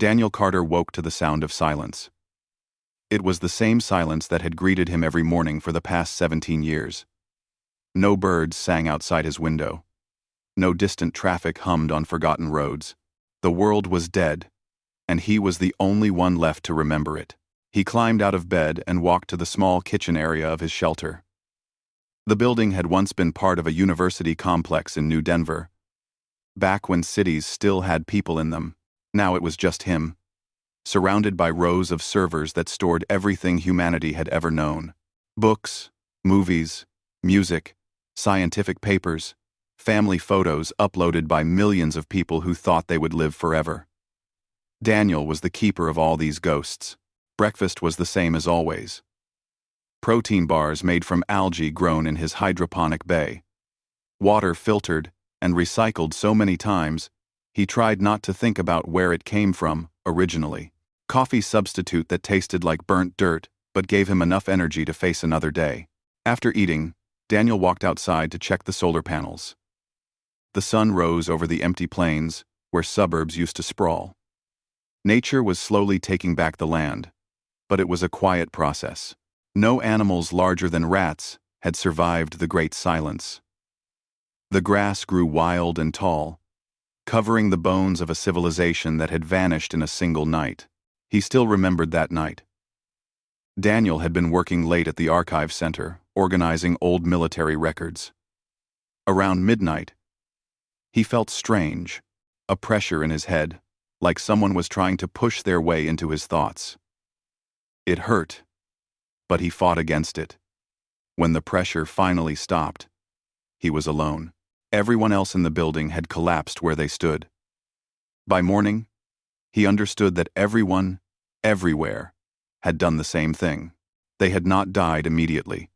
Daniel Carter woke to the sound of silence. It was the same silence that had greeted him every morning for the past 17 years. No birds sang outside his window. No distant traffic hummed on forgotten roads. The world was dead, and he was the only one left to remember it. He climbed out of bed and walked to the small kitchen area of his shelter. The building had once been part of a university complex in New Denver, back when cities still had people in them. Now it was just him, surrounded by rows of servers that stored everything humanity had ever known. Books, movies, music, scientific papers, family photos uploaded by millions of people who thought they would live forever. Daniel was the keeper of all these ghosts. Breakfast was the same as always. Protein bars made from algae grown in his hydroponic bay. Water filtered and recycled so many times, he tried not to think about where it came from originally. Coffee substitute that tasted like burnt dirt but gave him enough energy to face another day. After eating, Daniel walked outside to check the solar panels. The sun rose over the empty plains where suburbs used to sprawl. Nature was slowly taking back the land, but it was a quiet process. No animals larger than rats had survived the great silence. The grass grew wild and tall, covering the bones of a civilization that had vanished in a single night. He still remembered that night. Daniel had been working late at the archive center, organizing old military records. Around midnight, he felt strange, a pressure in his head, like someone was trying to push their way into his thoughts. It hurt, but he fought against it. When the pressure finally stopped, he was alone. Everyone else in the building had collapsed where they stood. By morning, he understood that everyone, everywhere, had done the same thing. They had not died immediately.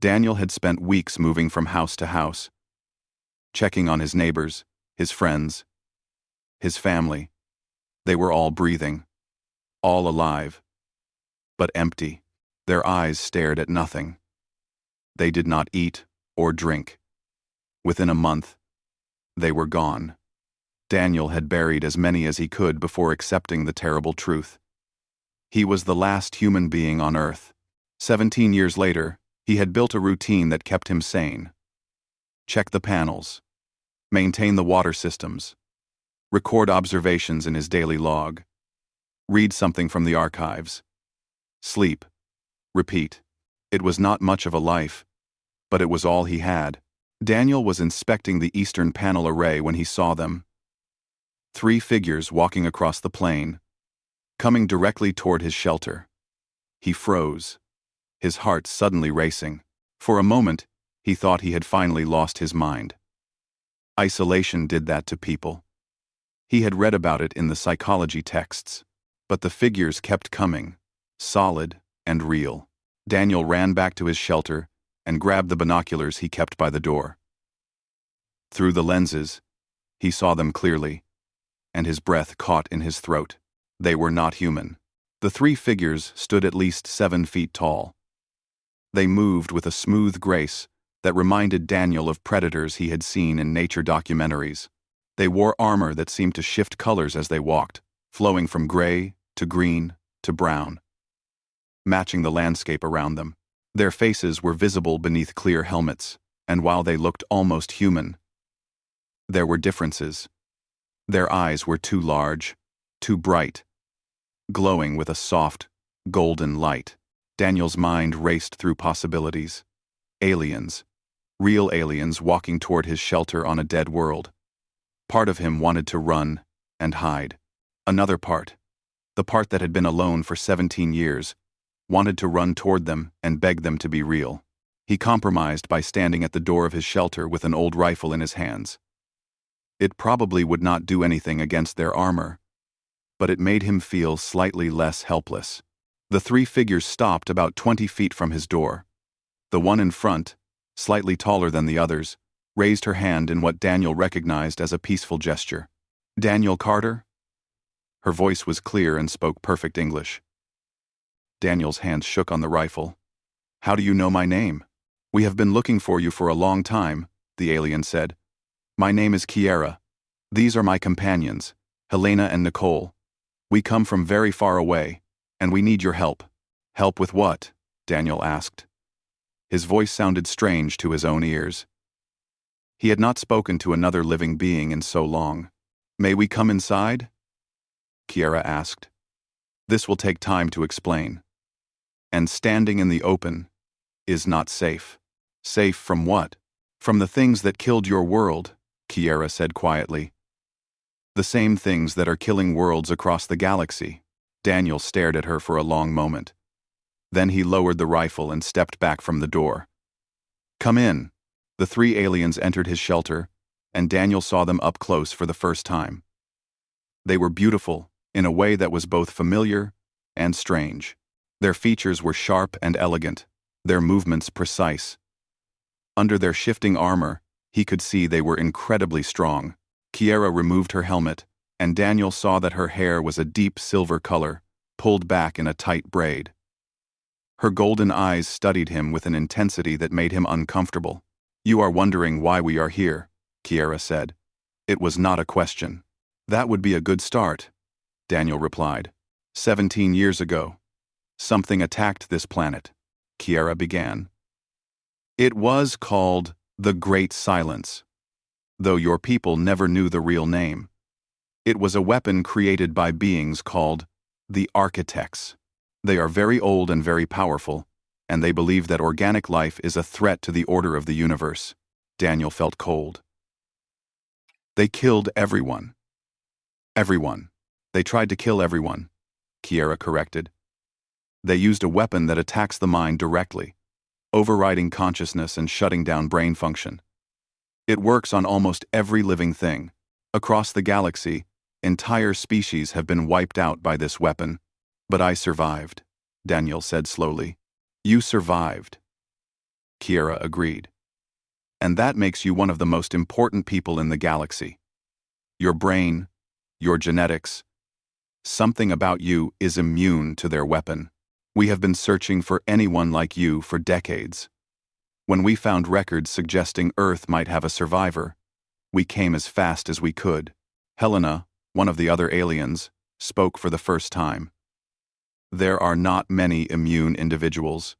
Daniel had spent weeks moving from house to house, checking on his neighbors, his friends, his family. They were all breathing, all alive, but empty. Their eyes stared at nothing. They did not eat or drink. Within a month, they were gone. Daniel had buried as many as he could before accepting the terrible truth. He was the last human being on Earth. 17 years later, he had built a routine that kept him sane. Check the panels, maintain the water systems, record observations in his daily log, read something from the archives, sleep, repeat. It was not much of a life, but it was all he had. Daniel was inspecting the eastern panel array when he saw them. 3 figures walking across the plain, coming directly toward his shelter. He froze, his heart suddenly racing. For a moment, he thought he had finally lost his mind. Isolation did that to people. He had read about it in the psychology texts, but the figures kept coming, solid and real. Daniel ran back to his shelter and grabbed the binoculars he kept by the door. Through the lenses, he saw them clearly, and his breath caught in his throat. They were not human. The 3 figures stood at least 7 feet tall. They moved with a smooth grace that reminded Daniel of predators he had seen in nature documentaries. They wore armor that seemed to shift colors as they walked, flowing from gray to green to brown, matching the landscape around them. Their faces were visible beneath clear helmets, and while they looked almost human, there were differences. Their eyes were too large, too bright, glowing with a soft, golden light. Daniel's mind raced through possibilities. Aliens, real aliens walking toward his shelter on a dead world. Part of him wanted to run and hide. Another part, the part that had been alone for 17 years, wanted to run toward them and beg them to be real. He compromised by standing at the door of his shelter with an old rifle in his hands. It probably would not do anything against their armor, but it made him feel slightly less helpless. The 3 figures stopped about 20 feet from his door. The one in front, slightly taller than the others, raised her hand in what Daniel recognized as a peaceful gesture. "Daniel Carter?" Her voice was clear and spoke perfect English. Daniel's hands shook on the rifle. "How do you know my name?" "We have been looking for you for a long time," the alien said. "My name is Kiera. These are my companions, Helena and Nicole. We come from very far away, and we need your help. Help with what? Daniel asked. His voice sounded strange to his own ears. He had not spoken to another living being in so long. May we come inside? Kiera asked. This will take time to explain. And standing in the open is not safe. Safe from what? From the things that killed your world, Kiera said quietly. The same things that are killing worlds across the galaxy. Daniel stared at her for a long moment. Then he lowered the rifle and stepped back from the door. Come in. The three aliens entered his shelter, and Daniel saw them up close for the first time. They were beautiful, in a way that was both familiar and strange. Their features were sharp and elegant, their movements precise. Under their shifting armor, he could see they were incredibly strong. Kiera removed her helmet, and Daniel saw that her hair was a deep silver color, pulled back in a tight braid. Her golden eyes studied him with an intensity that made him uncomfortable. You are wondering why we are here, Kiera said. It was not a question. That would be a good start, Daniel replied. 17 years ago, something attacked this planet, Kiera began. It was called the Great Silence, though your people never knew the real name. It was a weapon created by beings called the Architects. They are very old and very powerful, and they believe that organic life is a threat to the order of the universe. Daniel felt cold. They killed everyone. Everyone. They tried to kill everyone, Kiera corrected. They used a weapon that attacks the mind directly, overriding consciousness and shutting down brain function. It works on almost every living thing. Across the galaxy, entire species have been wiped out by this weapon. But I survived, Daniel said slowly. You survived. Kiera agreed. And that makes you one of the most important people in the galaxy. Your brain, your genetics, something about you is immune to their weapon. We have been searching for anyone like you for decades. When we found records suggesting Earth might have a survivor, we came as fast as we could. Helena, one of the other aliens, spoke for the first time. There are not many immune individuals.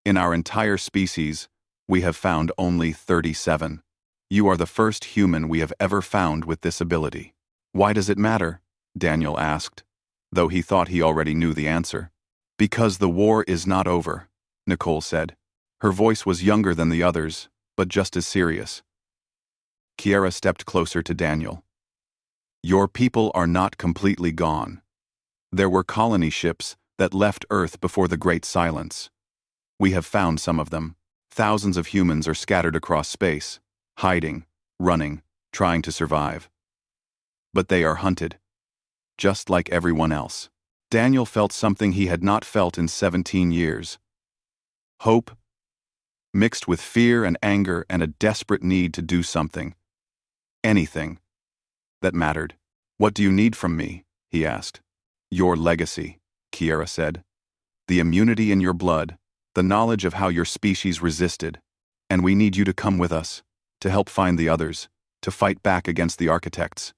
In our entire species, we have found only 37. You are the first human we have ever found with this ability. Why does it matter? Daniel asked, though he thought he already knew the answer. Because the war is not over, Nicole said. Her voice was younger than the others, but just as serious. Kiera stepped closer to Daniel. Your people are not completely gone. There were colony ships that left Earth before the Great Silence. We have found some of them. Thousands of humans are scattered across space, hiding, running, trying to survive. But they are hunted, just like everyone else. Daniel felt something he had not felt in 17 years. Hope, mixed with fear and anger and a desperate need to do something. Anything that mattered. What do you need from me? He asked. Your legacy, Kiera said. The immunity in your blood, the knowledge of how your species resisted, and we need you to come with us, to help find the others, to fight back against the Architects.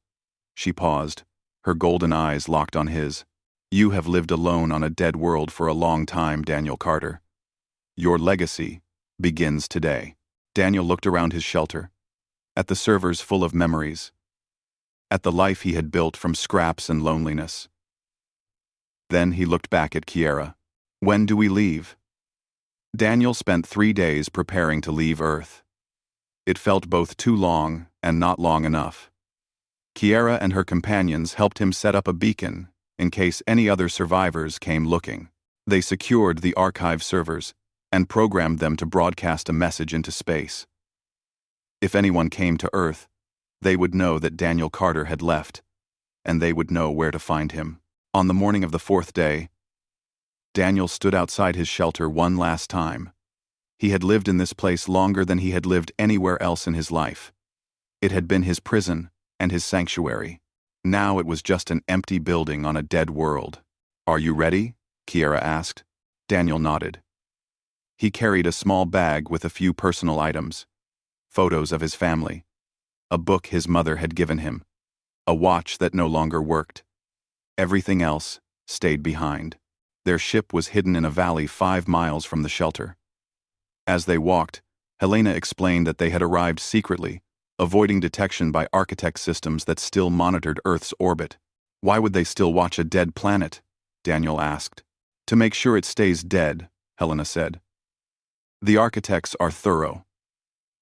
She paused, her golden eyes locked on his. You have lived alone on a dead world for a long time, Daniel Carter. Your legacy begins today. Daniel looked around his shelter, at the servers full of memories, at the life he had built from scraps and loneliness. Then he looked back at Kiera. When do we leave? Daniel spent 3 days preparing to leave Earth. It felt both too long and not long enough. Kiera and her companions helped him set up a beacon in case any other survivors came looking. They secured the archive servers and programmed them to broadcast a message into space. If anyone came to Earth, they would know that Daniel Carter had left, and they would know where to find him. On the morning of the 4th day, Daniel stood outside his shelter one last time. He had lived in this place longer than he had lived anywhere else in his life. It had been his prison and his sanctuary. Now it was just an empty building on a dead world. Are you ready? Kiera asked. Daniel nodded. He carried a small bag with a few personal items, photos of his family, a book his mother had given him, a watch that no longer worked, Everything else stayed behind. Their ship was hidden in a valley 5 miles from the shelter. As they walked, Helena explained that they had arrived secretly, avoiding detection by architect systems that still monitored Earth's orbit. Why would they still watch a dead planet? Daniel asked. To make sure it stays dead, Helena said. The architects are thorough.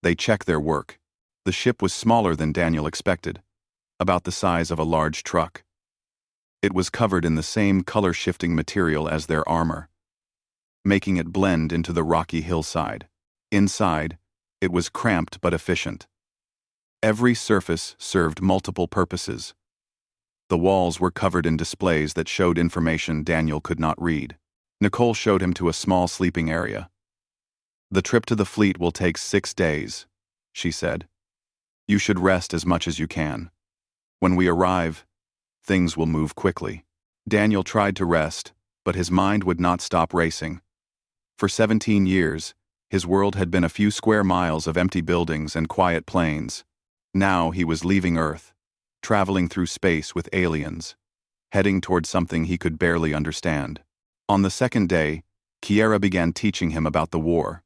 They check their work. The ship was smaller than Daniel expected, about the size of a large truck. It was covered in the same color-shifting material as their armor, making it blend into the rocky hillside. Inside, it was cramped but efficient. Every surface served multiple purposes. The walls were covered in displays that showed information Daniel could not read. Nicole showed him to a small sleeping area. The trip to the fleet will take 6 days, she said. You should rest as much as you can. When we arrive, things will move quickly. Daniel tried to rest, but his mind would not stop racing. For 17 years, his world had been a few square miles of empty buildings and quiet plains. Now he was leaving Earth, traveling through space with aliens, heading toward something he could barely understand. On the second day, Kiera began teaching him about the war.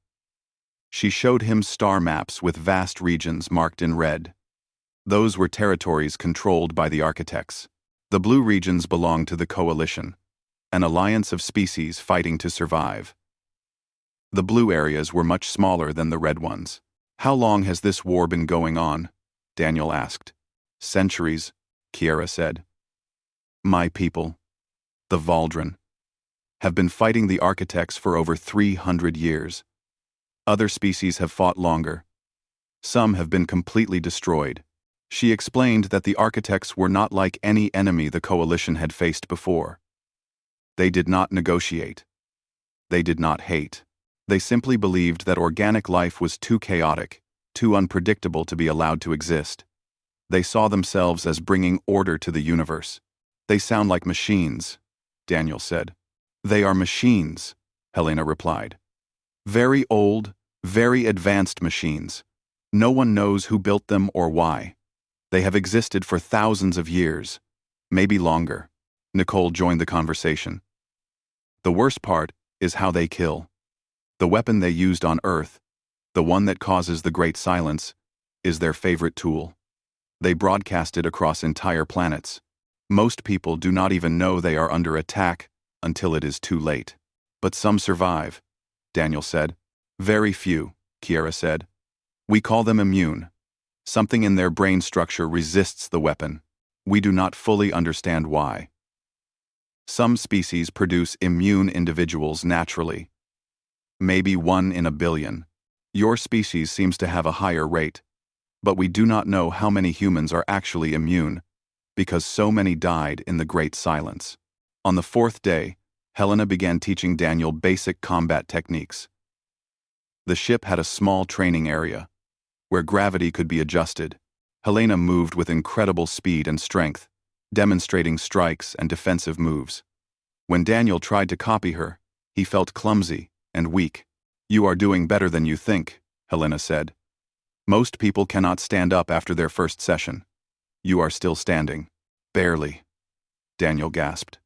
She showed him star maps with vast regions marked in red. Those were territories controlled by the architects. The blue regions belonged to the Coalition, an alliance of species fighting to survive. The blue areas were much smaller than the red ones. How long has this war been going on? Daniel asked. Centuries, Kiera said. My people, the Valdren, have been fighting the architects for over 300 years. Other species have fought longer. Some have been completely destroyed. She explained that the architects were not like any enemy the Coalition had faced before. They did not negotiate. They did not hate. They simply believed that organic life was too chaotic, too unpredictable to be allowed to exist. They saw themselves as bringing order to the universe. They sound like machines, Daniel said. They are machines, Helena replied. Very old, very advanced machines. No one knows who built them or why. They have existed for thousands of years, maybe longer. Nicole joined the conversation. The worst part is how they kill. The weapon they used on Earth, the one that causes the Great Silence, is their favorite tool. They broadcast it across entire planets. Most people do not even know they are under attack until it is too late. But some survive, Daniel said. Very few, Kiera said. We call them immune. Something in their brain structure resists the weapon. We do not fully understand why. Some species produce immune individuals naturally. Maybe 1 in a billion. Your species seems to have a higher rate, but we do not know how many humans are actually immune, because so many died in the Great Silence. On the 4th day, Helena began teaching Daniel basic combat techniques. The ship had a small training area, where gravity could be adjusted. Helena moved with incredible speed and strength, demonstrating strikes and defensive moves. When Daniel tried to copy her, he felt clumsy and weak. You are doing better than you think, Helena said. Most people cannot stand up after their first session. You are still standing. Barely. Daniel gasped.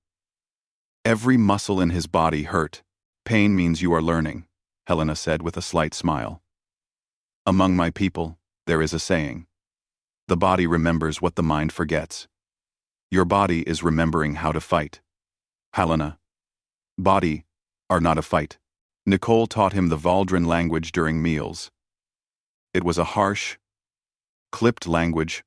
Every muscle in his body hurt. Pain means you are learning, Helena said with a slight smile. Among my people, there is a saying. The body remembers what the mind forgets. Your body is remembering how to fight. Helena. Body are not a fight. Nicole taught him the Valdren language during meals. It was a harsh, clipped language,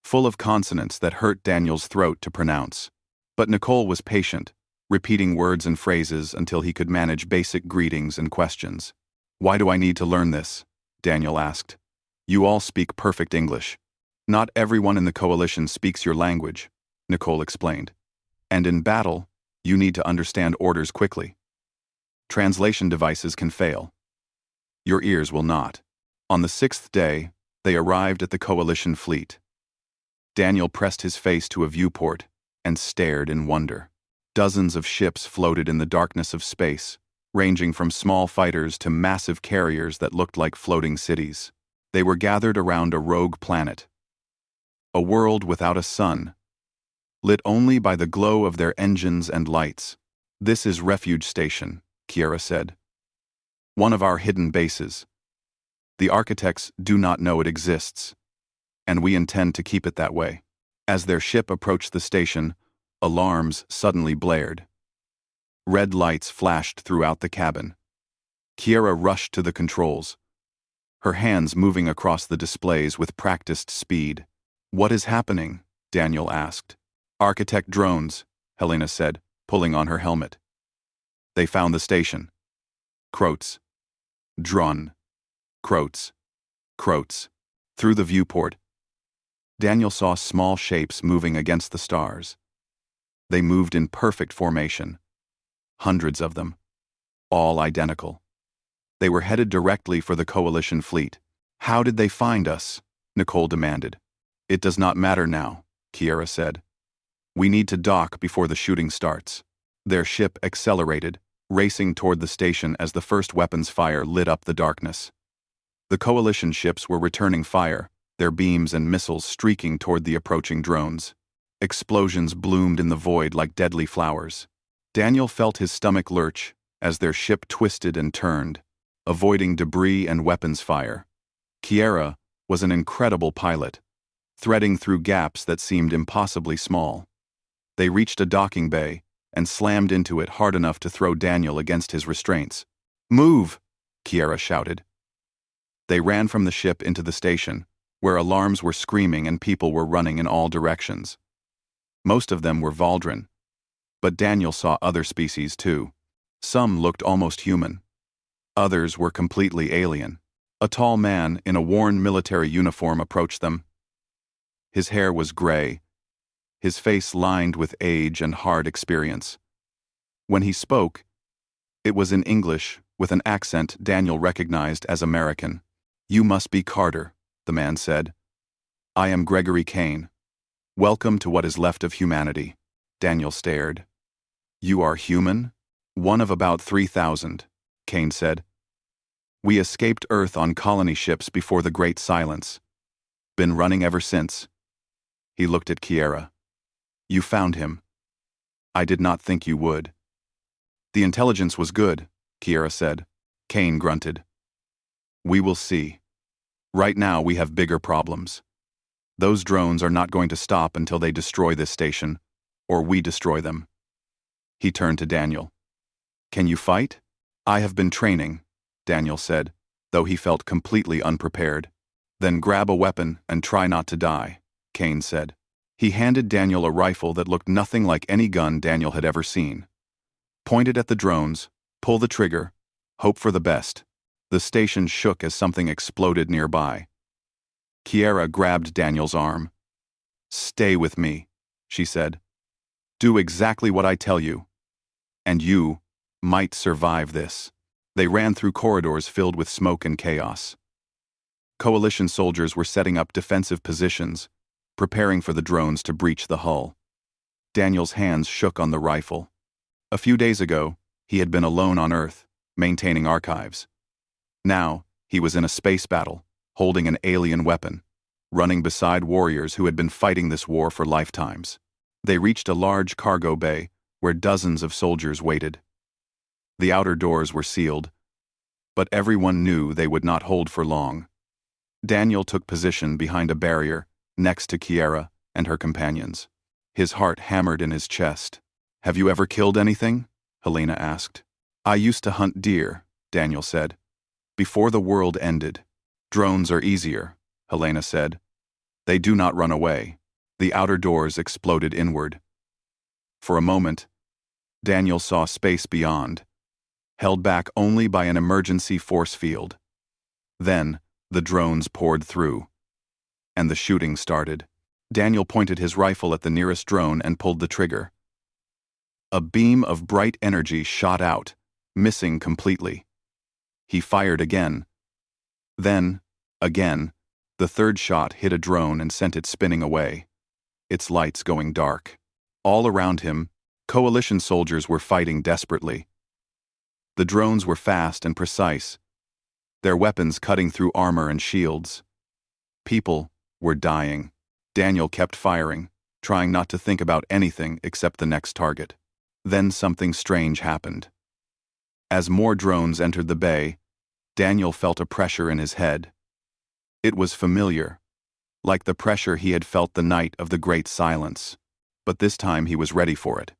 full of consonants that hurt Daniel's throat to pronounce. But Nicole was patient, repeating words and phrases until he could manage basic greetings and questions. Why do I need to learn this? Daniel asked. You all speak perfect English. Not everyone in the Coalition speaks your language, Nicole explained. And in battle, you need to understand orders quickly. Translation devices can fail. Your ears will not. On the 6th day, they arrived at the Coalition fleet. Daniel pressed his face to a viewport and stared in wonder. Dozens of ships floated in the darkness of space, ranging from small fighters to massive carriers that looked like floating cities. They were gathered around a rogue planet. A world without a sun, lit only by the glow of their engines and lights. "This is Refuge Station," Kiera said. "One of our hidden bases. The architects do not know it exists, and we intend to keep it that way." As their ship approached the station, alarms suddenly blared. Red lights flashed throughout the cabin. Kiera rushed to the controls, her hands moving across the displays with practiced speed. "What is happening?" Daniel asked. "Architect drones," Helena said, pulling on her helmet. "They found the station." Croats. Drone. Croats. Croats. Through the viewport, Daniel saw small shapes moving against the stars. They moved in perfect formation. Hundreds of them. All identical. They were headed directly for the Coalition fleet. "How did they find us?" Nicole demanded. "It does not matter now," Kiera said. "We need to dock before the shooting starts." Their ship accelerated, racing toward the station as the first weapons fire lit up the darkness. The Coalition ships were returning fire, their beams and missiles streaking toward the approaching drones. Explosions bloomed in the void like deadly flowers. Daniel felt his stomach lurch as their ship twisted and turned, avoiding debris and weapons fire. Kiera was an incredible pilot, threading through gaps that seemed impossibly small. They reached a docking bay and slammed into it hard enough to throw Daniel against his restraints. "Move!" Kiera shouted. They ran from the ship into the station, where alarms were screaming and people were running in all directions. Most of them were Valdrin, but Daniel saw other species too. Some looked almost human. Others were completely alien. A tall man in a worn military uniform approached them. His hair was gray, his face lined with age and hard experience. When he spoke, it was in English with an accent Daniel recognized as American. "You must be Carter," the man said. "I am Gregory Kane. Welcome to what is left of humanity." Daniel stared. "You are human?" "One of about 3,000, Kane said. "We escaped Earth on colony ships before the Great Silence. Been running ever since." He looked at Kiera. "You found him. I did not think you would." "The intelligence was good," Kiera said. Kane grunted. "We will see. Right now we have bigger problems. Those drones are not going to stop until they destroy this station, or we destroy them." He turned to Daniel. "Can you fight?" "I have been training," Daniel said, though he felt completely unprepared. "Then grab a weapon and try not to die," Kane said. He handed Daniel a rifle that looked nothing like any gun Daniel had ever seen. "Point it at the drones, pull the trigger, hope for the best." The station shook as something exploded nearby. Kiera grabbed Daniel's arm. "Stay with me," she said. "Do exactly what I tell you. And you might survive this." They ran through corridors filled with smoke and chaos. Coalition soldiers were setting up defensive positions, preparing for the drones to breach the hull. Daniel's hands shook on the rifle. A few days ago, he had been alone on Earth, maintaining archives. Now, he was in a space battle, holding an alien weapon, running beside warriors who had been fighting this war for lifetimes. They reached a large cargo bay where dozens of soldiers waited. The outer doors were sealed, but everyone knew they would not hold for long. Daniel took position behind a barrier next to Kiera and her companions. His heart hammered in his chest. "Have you ever killed anything?" Helena asked. "I used to hunt deer," Daniel said. "Before the world ended." "Drones are easier," Helena said. "They do not run away." The outer doors exploded inward. For a moment, Daniel saw space beyond, held back only by an emergency force field. Then, the drones poured through, and the shooting started. Daniel pointed his rifle at the nearest drone and pulled the trigger. A beam of bright energy shot out, missing completely. He fired again. Then, again, the third shot hit a drone and sent it spinning away, its lights going dark. All around him, Coalition soldiers were fighting desperately. The drones were fast and precise, their weapons cutting through armor and shields. People were dying. Daniel kept firing, trying not to think about anything except the next target. Then something strange happened. As more drones entered the bay, Daniel felt a pressure in his head. It was familiar, like the pressure he had felt the night of the Great Silence, but this time he was ready for it.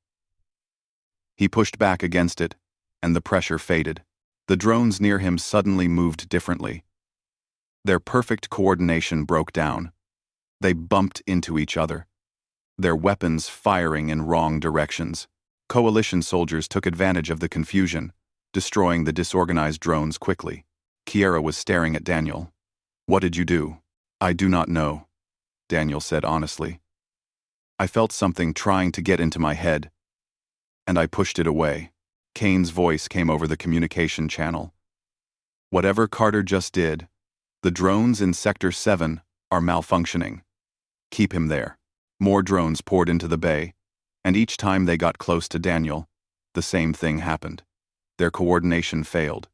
He pushed back against it, and the pressure faded. The drones near him suddenly moved differently. Their perfect coordination broke down. They bumped into each other, their weapons firing in wrong directions. Coalition soldiers took advantage of the confusion, destroying the disorganized drones quickly. Kiera was staring at Daniel. "What did you do?" "I do not know," Daniel said honestly. "I felt something trying to get into my head, and I pushed it away." Kane's voice came over the communication channel. "Whatever Carter just did, the drones in Sector 7 are malfunctioning. Keep him there." More drones poured into the bay, and each time they got close to Daniel, the same thing happened. Their coordination failed.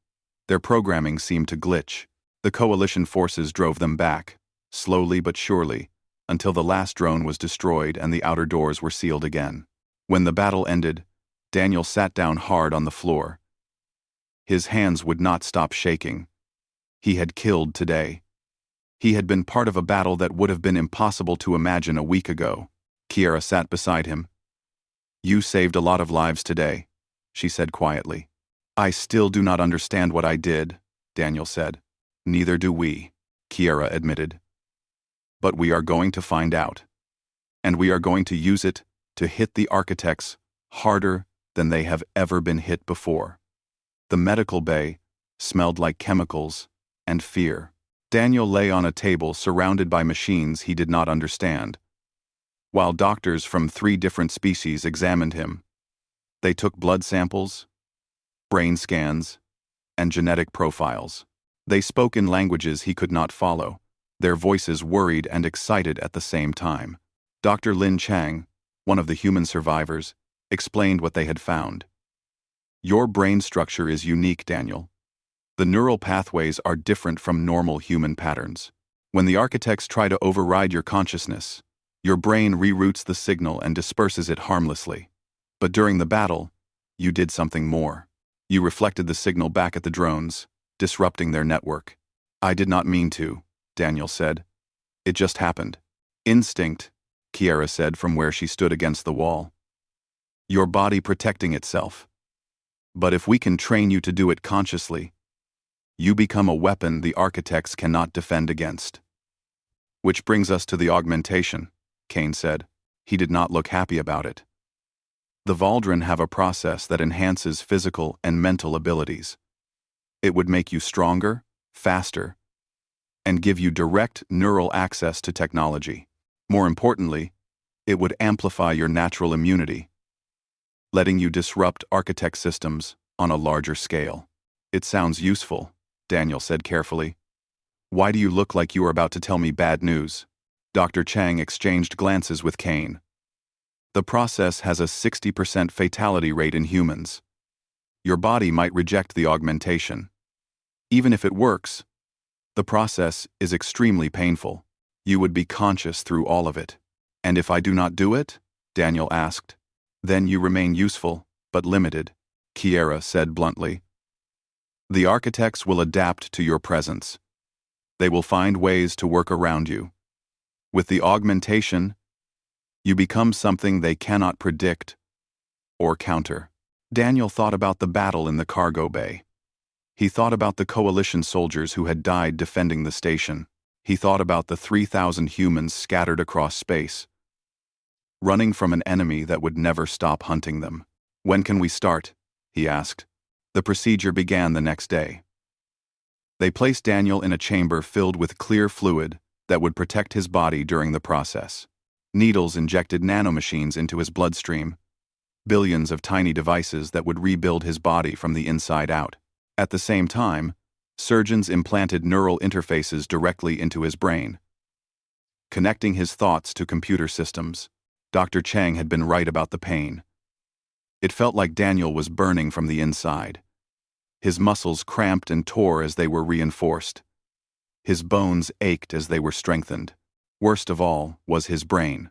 Their programming seemed to glitch. The coalition forces drove them back, slowly but surely, until the last drone was destroyed and the outer doors were sealed again. When the battle ended, Daniel sat down hard on the floor. His hands would not stop shaking. He had killed today. He had been part of a battle that would have been impossible to imagine a week ago. Kiera sat beside him. "You saved a lot of lives today," she said quietly. "I still do not understand what I did," Daniel said. "Neither do we," Kiera admitted. "But we are going to find out. And we are going to use it to hit the architects harder than they have ever been hit before." The medical bay smelled like chemicals and fear. Daniel lay on a table surrounded by machines he did not understand, while doctors from 3 different species examined him. They took blood samples, brain scans, and genetic profiles. They spoke in languages he could not follow, their voices worried and excited at the same time. Dr. Lin Chang, one of the human survivors, explained what they had found. "Your brain structure is unique, Daniel. The neural pathways are different from normal human patterns. When the architects try to override your consciousness, your brain reroutes the signal and disperses it harmlessly. But during the battle, you did something more. You reflected the signal back at the drones, disrupting their network." "I did not mean to," Daniel said. "It just happened." "Instinct," Kiera said from where she stood against the wall. "Your body protecting itself. But if we can train you to do it consciously, you become a weapon the architects cannot defend against." "Which brings us to the augmentation," Kane said. He did not look happy about it. "The Valdren have a process that enhances physical and mental abilities. It would make you stronger, faster, and give you direct neural access to technology. More importantly, it would amplify your natural immunity, letting you disrupt architect systems on a larger scale." "It sounds useful," Daniel said carefully. "Why do you look like you are about to tell me bad news?" Dr. Chang exchanged glances with Kane. "The process has a 60% fatality rate in humans. Your body might reject the augmentation. Even if it works, the process is extremely painful. You would be conscious through all of it." "And if I do not do it?" Daniel asked. "Then you remain useful, but limited," Kiera said bluntly. "The architects will adapt to your presence. They will find ways to work around you. With the augmentation, you become something they cannot predict or counter." Daniel thought about the battle in the cargo bay. He thought about the coalition soldiers who had died defending the station. He thought about the 3,000 humans scattered across space, running from an enemy that would never stop hunting them. "When can we start?" he asked. The procedure began the next day. They placed Daniel in a chamber filled with clear fluid that would protect his body during the process. Needles injected nanomachines into his bloodstream, billions of tiny devices that would rebuild his body from the inside out. At the same time, surgeons implanted neural interfaces directly into his brain, connecting his thoughts to computer systems. Dr. Chang had been right about the pain. It felt like Daniel was burning from the inside. His muscles cramped and tore as they were reinforced. His bones ached as they were strengthened. Worst of all was his brain.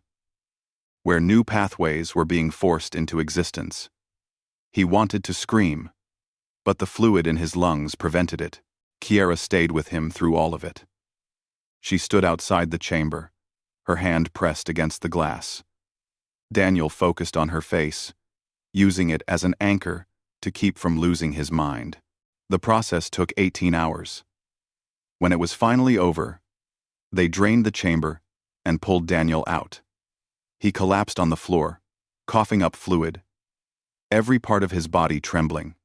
where new pathways were being forced into existence. He wanted to scream, but the fluid in his lungs prevented it. Kiera stayed with him through all of it. She stood outside the chamber, her hand pressed against the glass. Daniel focused on her face, using it as an anchor to keep from losing his mind. The process took 18 hours. When it was finally over, they drained the chamber and pulled Daniel out. He collapsed on the floor, coughing up fluid, every part of his body trembling.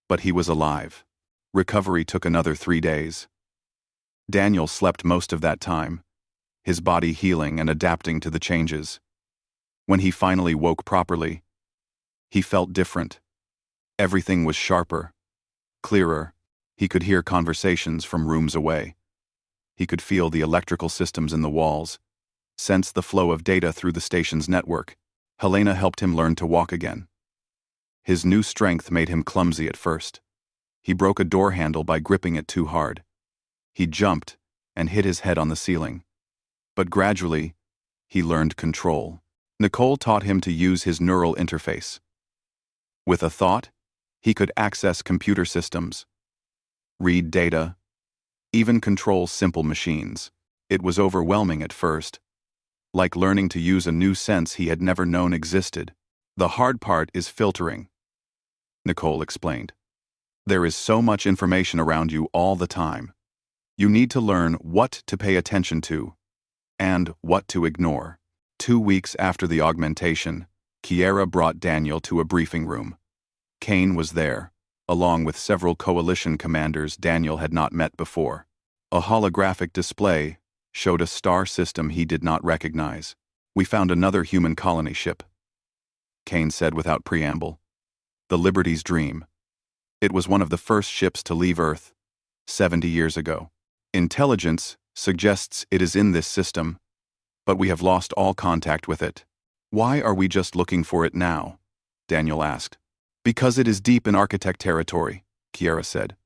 But he was alive. Recovery took another 3 days. Daniel slept most of that time, his body healing and adapting to the changes. When he finally woke properly, he felt different. Everything was sharper, clearer. He could hear conversations from rooms away. He could feel the electrical systems in the walls, sense the flow of data through the station's network. Helena helped him learn to walk again. His new strength made him clumsy at first. He broke a door handle by gripping it too hard. He jumped and hit his head on the ceiling. But gradually, he learned control. Nicole taught him to use his neural interface. With a thought, he could access computer systems, read data, even control simple machines. It was overwhelming at first, like learning to use a new sense he had never known existed. The hard part is filtering, Nicole explained. There is so much information around you all the time. You need to learn what to pay attention to and what to ignore. 2 weeks after the augmentation, Kiera brought Daniel to a briefing room. Kane was there, along with several coalition commanders Daniel had not met before. A holographic display showed a star system he did not recognize. "We found another human colony ship," Kane said without preamble. "The Liberty's Dream. It was one of the first ships to leave Earth, 70 years ago. Intelligence suggests it is in this system, but we have lost all contact with it." "Why are we just looking for it now?" Daniel asked. "Because it is deep in architect territory," Kiera said.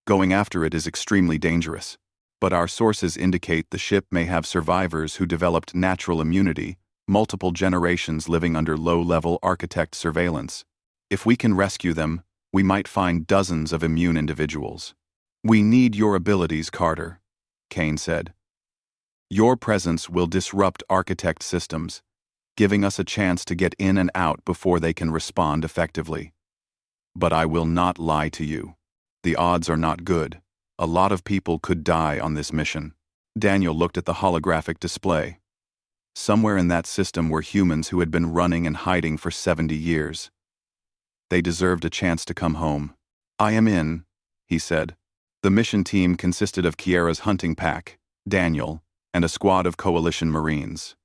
"Going after it is extremely dangerous, but our sources indicate the ship may have survivors who developed natural immunity, multiple generations living under low-level architect surveillance. If we can rescue them, we might find dozens of immune individuals." "We need your abilities, Carter," Kane said. "Your presence will disrupt architect systems, giving us a chance to get in and out before they can respond effectively. But I will not lie to you. The odds are not good. A lot of people could die on this mission." Daniel looked at the holographic display. Somewhere in that system were humans who had been running and hiding for 70 years. They deserved a chance to come home. "I am in," he said. The mission team consisted of Kiera's hunting pack, Daniel, and a squad of coalition Marines.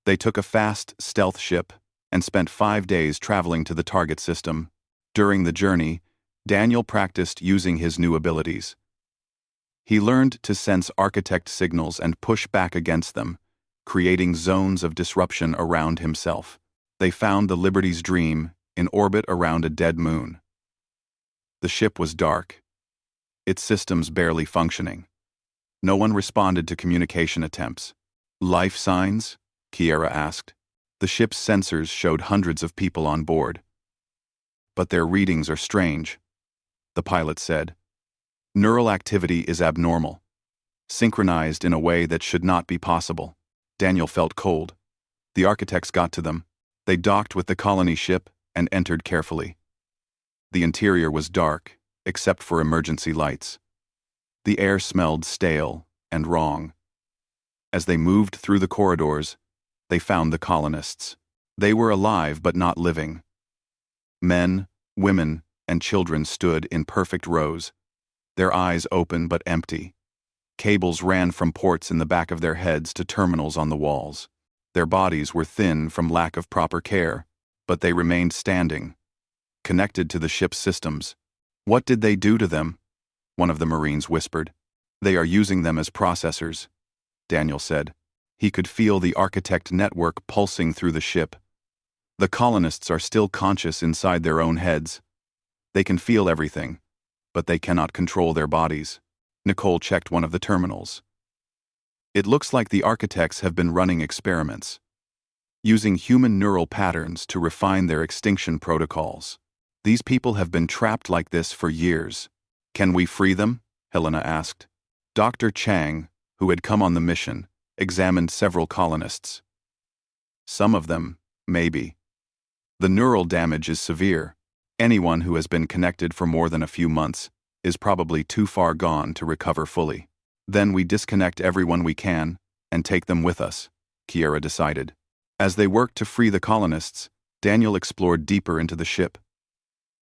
They took a fast, stealth ship and spent 5 days traveling to the target system. During the journey, Daniel practiced using his new abilities. He learned to sense architect signals and push back against them, creating zones of disruption around himself. They found the Liberty's Dream in orbit around a dead moon. The ship was dark, its systems barely functioning. No one responded to communication attempts. "Life signs?" Kiera asked. The ship's sensors showed hundreds of people on board. "But their readings are strange," the pilot said. "Neural activity is abnormal, synchronized in a way that should not be possible." Daniel felt cold. The architects got to them. They docked with the colony ship and entered carefully. The interior was dark, except for emergency lights. The air smelled stale and wrong. As they moved through the corridors, they found the colonists. They were alive but not living. Men, women, and children stood in perfect rows, their eyes open but empty. Cables ran from ports in the back of their heads to terminals on the walls. Their bodies were thin from lack of proper care, but they remained standing, connected to the ship's systems. "What did they do to them?" one of the Marines whispered. "They are using them as processors," Daniel said. He could feel the architect network pulsing through the ship. The colonists are still conscious inside their own heads. They can feel everything, but they cannot control their bodies. Nicole checked one of the terminals. "It looks like the architects have been running experiments." using human neural patterns to refine their extinction protocols. These people have been trapped like this for years. Can we free them? Helena asked. Dr. Chang, who had come on the mission, examined several colonists. Some of them, maybe. The neural damage is severe. Anyone who has been connected for more than a few months is probably too far gone to recover fully. Then we disconnect everyone we can and take them with us, Kiera decided. As they worked to free the colonists, Daniel explored deeper into the ship.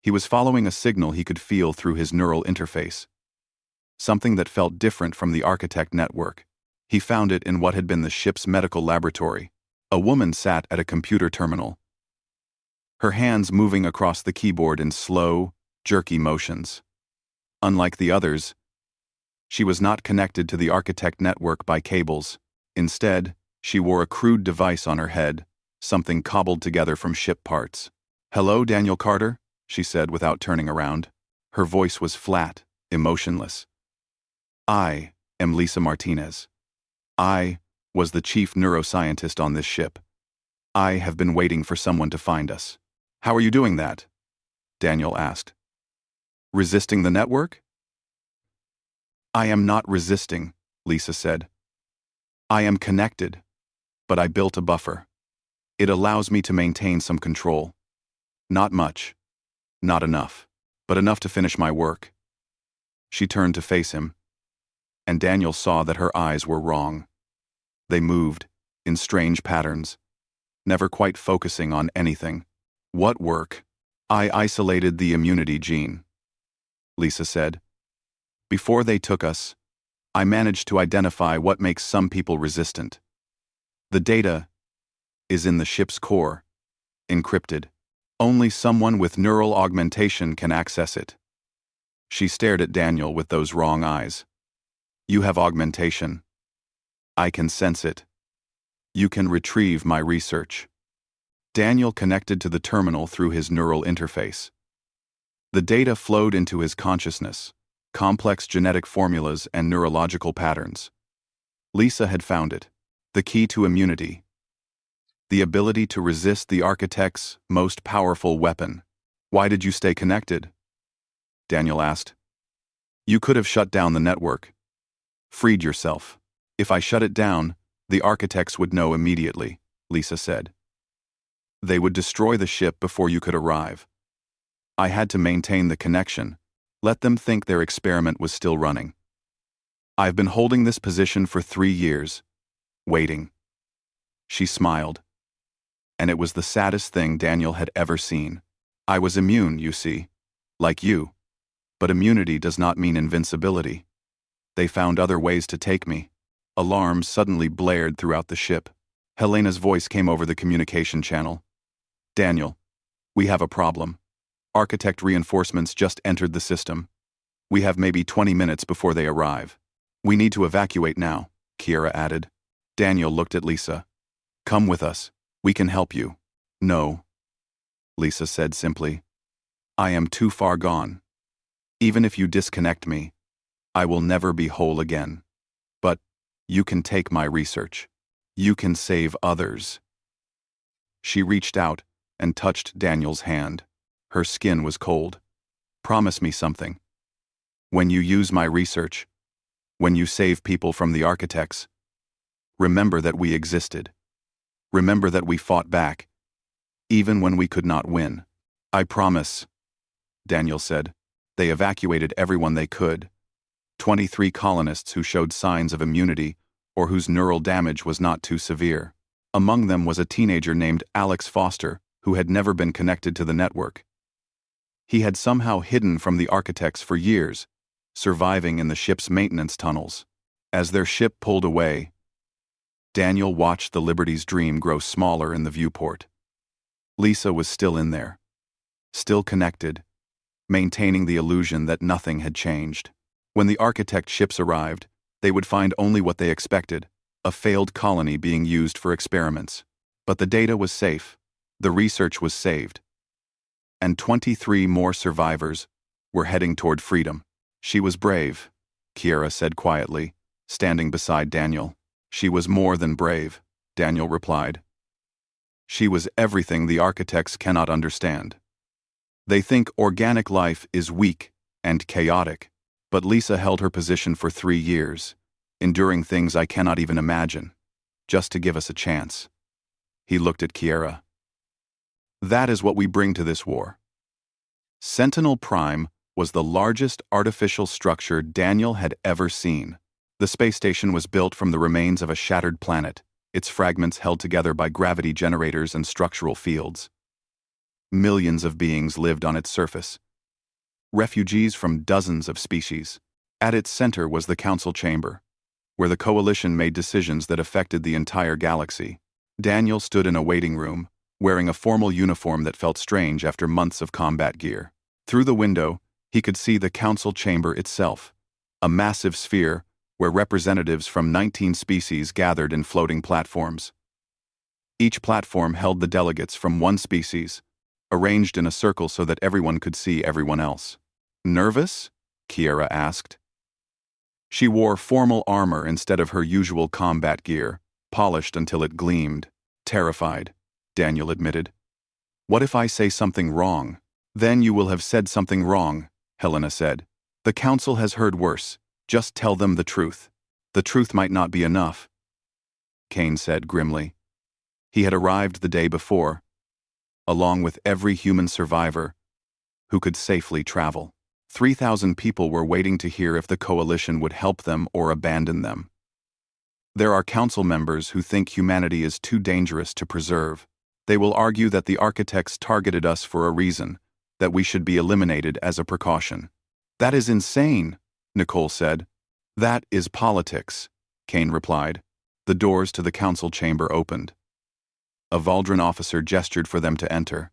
He was following a signal he could feel through his neural interface. Something that felt different from the architect network. He found it in what had been the ship's medical laboratory. A woman sat at a computer terminal, her hands moving across the keyboard in slow, jerky motions. Unlike the others, she was not connected to the architect network by cables. Instead, she wore a crude device on her head, something cobbled together from ship parts. "Hello, Daniel Carter," she said without turning around. Her voice was flat, emotionless. "I am Lisa Martinez. I was the chief neuroscientist on this ship. I have been waiting for someone to find us." "How are you doing that?" Daniel asked. "Resisting the network?" "I am not resisting," Lisa said. "I am connected, but I built a buffer. It allows me to maintain some control. Not much, not enough, but enough to finish my work." She turned to face him, and Daniel saw that her eyes were wrong. They moved, in strange patterns, never quite focusing on anything. "What work?" "I isolated the immunity gene," Lisa said. "Before they took us, I managed to identify what makes some people resistant. The data is in the ship's core, encrypted. Only someone with neural augmentation can access it." She stared at Daniel with those wrong eyes. "You have augmentation. I can sense it. You can retrieve my research." Daniel connected to the terminal through his neural interface. The data flowed into his consciousness, complex genetic formulas and neurological patterns. Lisa had found it, the key to immunity, the ability to resist the architect's most powerful weapon. "Why did you stay connected?" Daniel asked. "You could have shut down the network. Freed yourself. If I shut it down, the architects would know immediately," Lisa said. "They would destroy the ship before you could arrive. I had to maintain the connection, let them think their experiment was still running. I've been holding this position for 3 years, waiting." She smiled, and it was the saddest thing Daniel had ever seen. "I was immune, you see, like you. But immunity does not mean invincibility. They found other ways to take me." Alarms suddenly blared throughout the ship. Helena's voice came over the communication channel. "Daniel, we have a problem. Architect reinforcements just entered the system. We have maybe 20 minutes before they arrive. We need to evacuate now," Kiera added. Daniel looked at Lisa. "Come with us. We can help you." "No," Lisa said simply. "I am too far gone. Even if you disconnect me, I will never be whole again. But you can take my research. You can save others." She reached out and touched Daniel's hand. Her skin was cold. "Promise me something. When you use my research, when you save people from the architects, remember that we existed. Remember that we fought back, even when we could not win." "I promise," Daniel said. They evacuated everyone they could. 23 colonists who showed signs of immunity or whose neural damage was not too severe. Among them was a teenager named Alex Foster, who had never been connected to the network. He had somehow hidden from the architects for years, surviving in the ship's maintenance tunnels. As their ship pulled away, Daniel watched the Liberty's Dream grow smaller in the viewport. Lisa was still in there, still connected, maintaining the illusion that nothing had changed. When the architect ships arrived, they would find only what they expected, a failed colony being used for experiments. But the data was safe, the research was saved, and 23 more survivors were heading toward freedom. "She was brave," Kiera said quietly, standing beside Daniel. "She was more than brave," Daniel replied. She was everything the architects cannot understand. They think organic life is weak and chaotic, but Lisa held her position for 3 years, enduring things I cannot even imagine, just to give us a chance. He looked at Kiera. That is what we bring to this war. Sentinel Prime was the largest artificial structure Daniel had ever seen. The space station was built from the remains of a shattered planet, its fragments held together by gravity generators and structural fields. Millions of beings lived on its surface, refugees from dozens of species. At its center was the council chamber, where the coalition made decisions that affected the entire galaxy. Daniel stood in a waiting room, wearing a formal uniform that felt strange after months of combat gear. Through the window, he could see the council chamber itself, a massive sphere where representatives from 19 species gathered in floating platforms. Each platform held the delegates from one species, arranged in a circle so that everyone could see everyone else. Nervous? Kiera asked. She wore formal armor instead of her usual combat gear, polished until it gleamed. Terrified, Daniel admitted. What if I say something wrong? Then you will have said something wrong, Helena said. The council has heard worse. Just tell them the truth. The truth might not be enough, Kane said grimly. He had arrived the day before, along with every human survivor who could safely travel. 3,000 people were waiting to hear if the coalition would help them or abandon them. There are council members who think humanity is too dangerous to preserve. They will argue that the architects targeted us for a reason, that we should be eliminated as a precaution. That is insane, Nicole said. That is politics, Kane replied. The doors to the council chamber opened. A Valdran officer gestured for them to enter.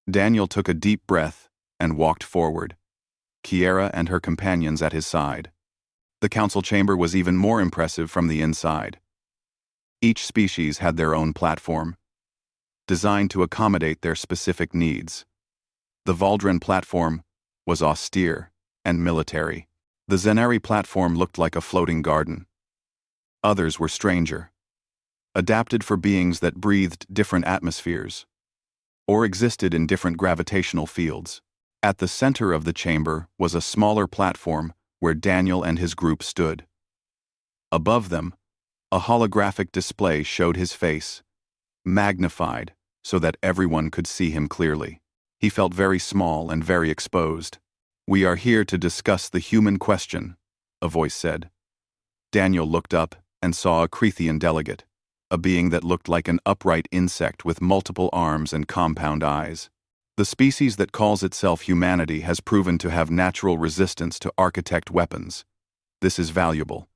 Daniel took a deep breath and walked forward, Kiera and her companions at his side. The council chamber was even more impressive from the inside. Each species had their own platform, designed to accommodate their specific needs. The Valdran platform was austere and military. The Zenari platform looked like a floating garden. Others were stranger, adapted for beings that breathed different atmospheres, or existed in different gravitational fields. At the center of the chamber was a smaller platform where Daniel and his group stood. Above them, a holographic display showed his face, magnified so that everyone could see him clearly. He felt very small and very exposed. We are here to discuss the human question, a voice said. Daniel looked up and saw a Crethian delegate, a being that looked like an upright insect with multiple arms and compound eyes. The species that calls itself humanity has proven to have natural resistance to architect weapons. This is valuable.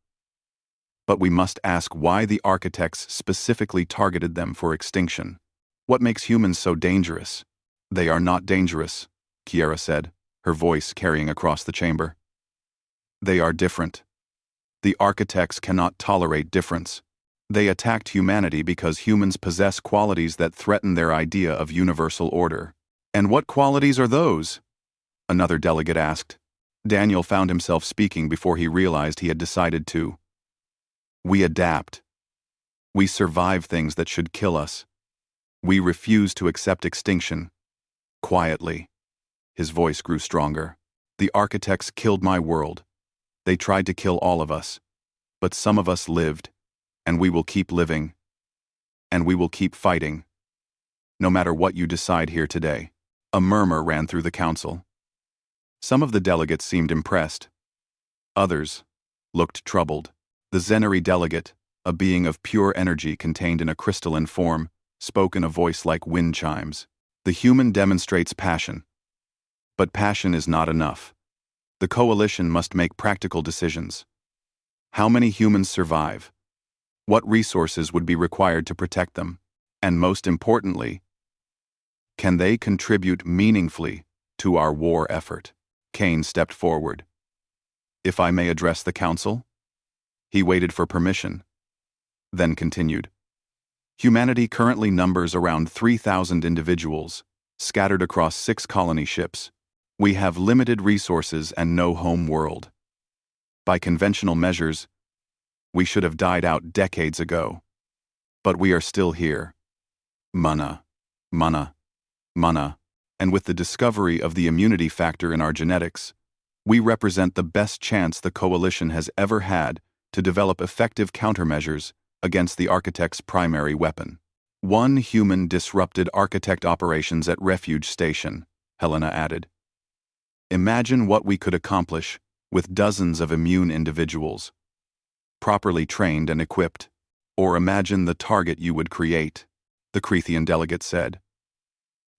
But we must ask why the architects specifically targeted them for extinction. What makes humans so dangerous? They are not dangerous, Kiera said, her voice carrying across the chamber. They are different. The architects cannot tolerate difference. They attacked humanity because humans possess qualities that threaten their idea of universal order. And what qualities are those? Another delegate asked. Daniel found himself speaking before he realized he had decided to. We adapt. We survive things that should kill us. We refuse to accept extinction. Quietly. His voice grew stronger. The architects killed my world. They tried to kill all of us. But some of us lived, and we will keep living. And we will keep fighting. No matter what you decide here today. A murmur ran through the council. Some of the delegates seemed impressed. Others looked troubled. The Zenari delegate, a being of pure energy contained in a crystalline form, spoke in a voice like wind chimes. The human demonstrates passion. But passion is not enough. The coalition must make practical decisions. How many humans survive? What resources would be required to protect them? And most importantly, can they contribute meaningfully to our war effort? Kane stepped forward. If I may address the council? He waited for permission, then continued. Humanity currently numbers around 3,000 individuals, scattered across 6 colony ships. We have limited resources and no home world. By conventional measures, we should have died out decades ago. But we are still here. Mana, mana, mana, and with the discovery of the immunity factor in our genetics, we represent the best chance the Coalition has ever had to develop effective countermeasures against the Architect's primary weapon. One human disrupted Architect operations at Refuge Station, Helena added. Imagine what we could accomplish with dozens of immune individuals, properly trained and equipped. Or imagine the target you would create, the Crethean delegate said.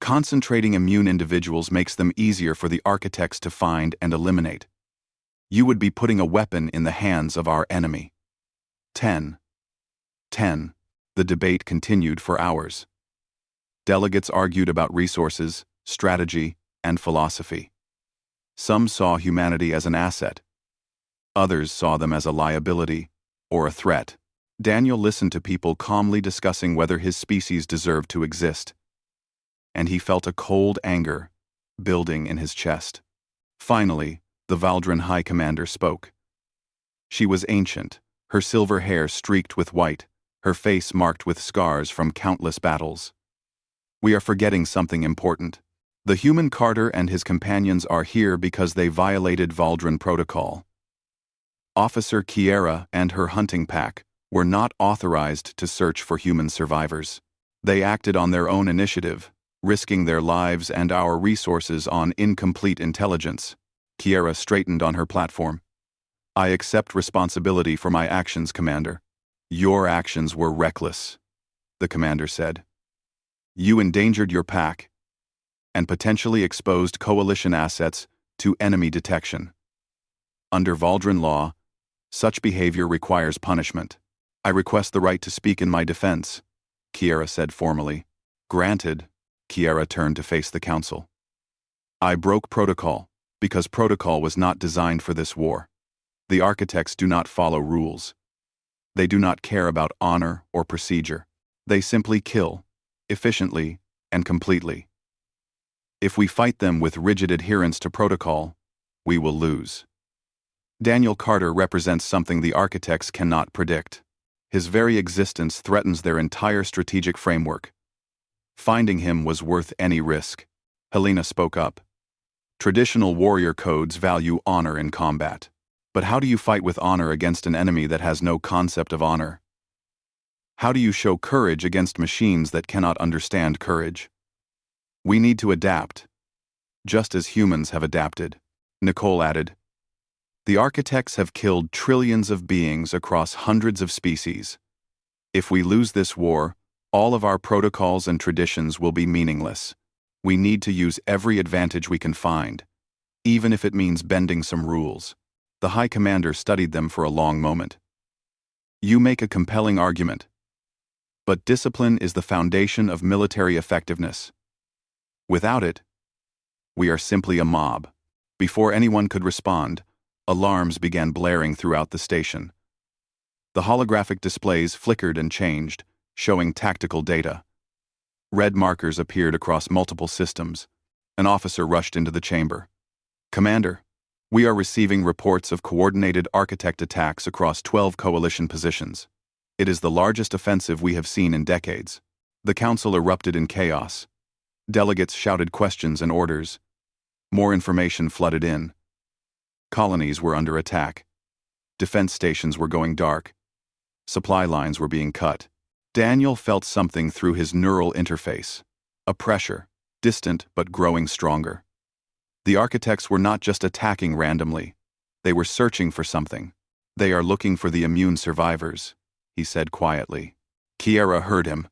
Concentrating immune individuals makes them easier for the Architects to find and eliminate. You would be putting a weapon in the hands of our enemy. 10. The debate continued for hours. Delegates argued about resources, strategy, and philosophy. Some saw humanity as an asset. Others saw them as a liability or a threat. Daniel listened to people calmly discussing whether his species deserved to exist, and he felt a cold anger building in his chest. Finally, the Valdran High Commander spoke. She was ancient, her silver hair streaked with white, her face marked with scars from countless battles. We are forgetting something important. The human Carter and his companions are here because they violated Valdran Protocol. Officer Kiera and her hunting pack were not authorized to search for human survivors. They acted on their own initiative, risking their lives and our resources on incomplete intelligence. Kiera straightened on her platform. I accept responsibility for my actions, Commander. Your actions were reckless, the commander said. You endangered your pack and potentially exposed Coalition assets to enemy detection. Under Valdran law, such behavior requires punishment. I request the right to speak in my defense, Kiera said formally. Granted, Kiera turned to face the council. I broke protocol because protocol was not designed for this war. The Architects do not follow rules. They do not care about honor or procedure. They simply kill, efficiently and completely. If we fight them with rigid adherence to protocol, we will lose. Daniel Carter represents something the Architects cannot predict. His very existence threatens their entire strategic framework. Finding him was worth any risk. Helena spoke up. Traditional warrior codes value honor in combat. But how do you fight with honor against an enemy that has no concept of honor? How do you show courage against machines that cannot understand courage? We need to adapt, just as humans have adapted, Nicole added. The Architects have killed trillions of beings across hundreds of species. If we lose this war, all of our protocols and traditions will be meaningless. We need to use every advantage we can find, even if it means bending some rules. The High Commander studied them for a long moment. You make a compelling argument. But discipline is the foundation of military effectiveness. Without it, we are simply a mob. Before anyone could respond, alarms began blaring throughout the station. The holographic displays flickered and changed, showing tactical data. Red markers appeared across multiple systems. An officer rushed into the chamber. Commander, we are receiving reports of coordinated Architect attacks across 12 Coalition positions. It is the largest offensive we have seen in decades. The council erupted in chaos. Delegates shouted questions and orders. More information flooded in. Colonies were under attack. Defense stations were going dark. Supply lines were being cut. Daniel felt something through his neural interface. A pressure, distant but growing stronger. The Architects were not just attacking randomly. They were searching for something. They are looking for the immune survivors, he said quietly. Kiera heard him.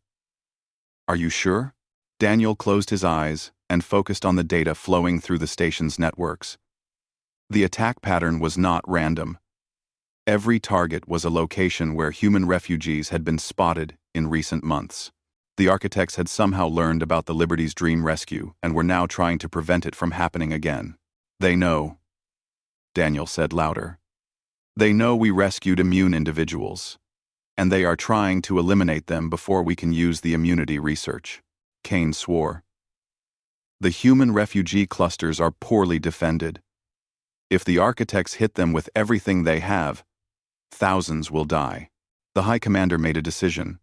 Are you sure? Daniel closed his eyes and focused on the data flowing through the station's networks. The attack pattern was not random. Every target was a location where human refugees had been spotted in recent months. The Architects had somehow learned about the Liberty's Dream rescue and were now trying to prevent it from happening again. They know, Daniel said louder. They know we rescued immune individuals, and they are trying to eliminate them before we can use the immunity research. Kane swore. The human refugee clusters are poorly defended. If the Architects hit them with everything they have, thousands will die. The High Commander made a decision.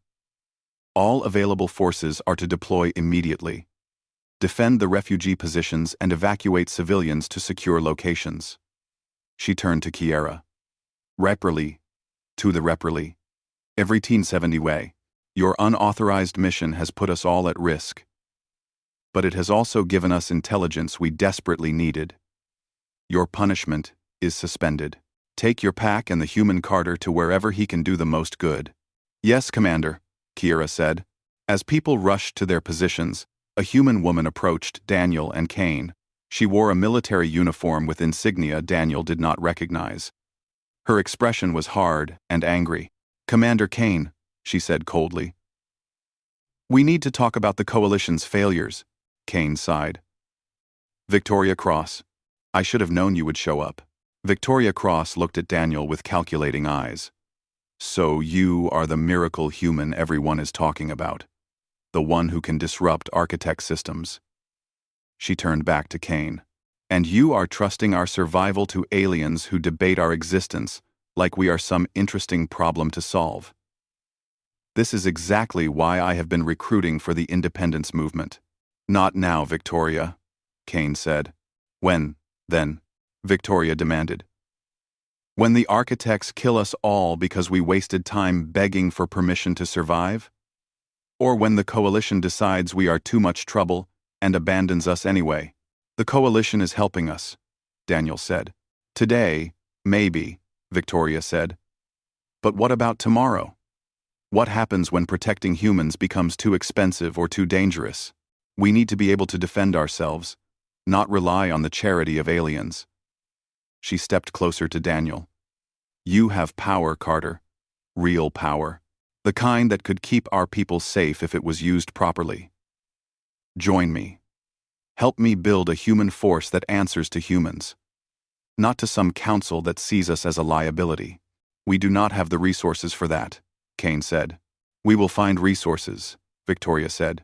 All available forces are to deploy immediately. Defend the refugee positions and evacuate civilians to secure locations. She turned to Kiera. Reperly. To the Reperly. Every 1870 way. Your unauthorized mission has put us all at risk. But it has also given us intelligence we desperately needed. Your punishment is suspended. Take your pack and the human Carter to wherever he can do the most good. Yes, Commander, Kiera said. As people rushed to their positions, a human woman approached Daniel and Kane. She wore a military uniform with insignia Daniel did not recognize. Her expression was hard and angry. Commander Kane, she said coldly. We need to talk about the Coalition's failures, Kane sighed. Victoria Cross. I should have known you would show up. Victoria Cross looked at Daniel with calculating eyes. So you are the miracle human everyone is talking about. The one who can disrupt architect systems. She turned back to Kane. And you are trusting our survival to aliens who debate our existence like we are some interesting problem to solve. This is exactly why I have been recruiting for the independence movement. Not now, Victoria, Kane said. When, then? Victoria demanded. When the architects kill us all because we wasted time begging for permission to survive? Or when the Coalition decides we are too much trouble and abandons us anyway? The Coalition is helping us, Daniel said. Today, maybe, Victoria said. But what about tomorrow? What happens when protecting humans becomes too expensive or too dangerous? We need to be able to defend ourselves, not rely on the charity of aliens. She stepped closer to Daniel. You have power, Carter. Real power. The kind that could keep our people safe if it was used properly. Join me. Help me build a human force that answers to humans. Not to some council that sees us as a liability. We do not have the resources for that, Kane said. We will find resources, Victoria said.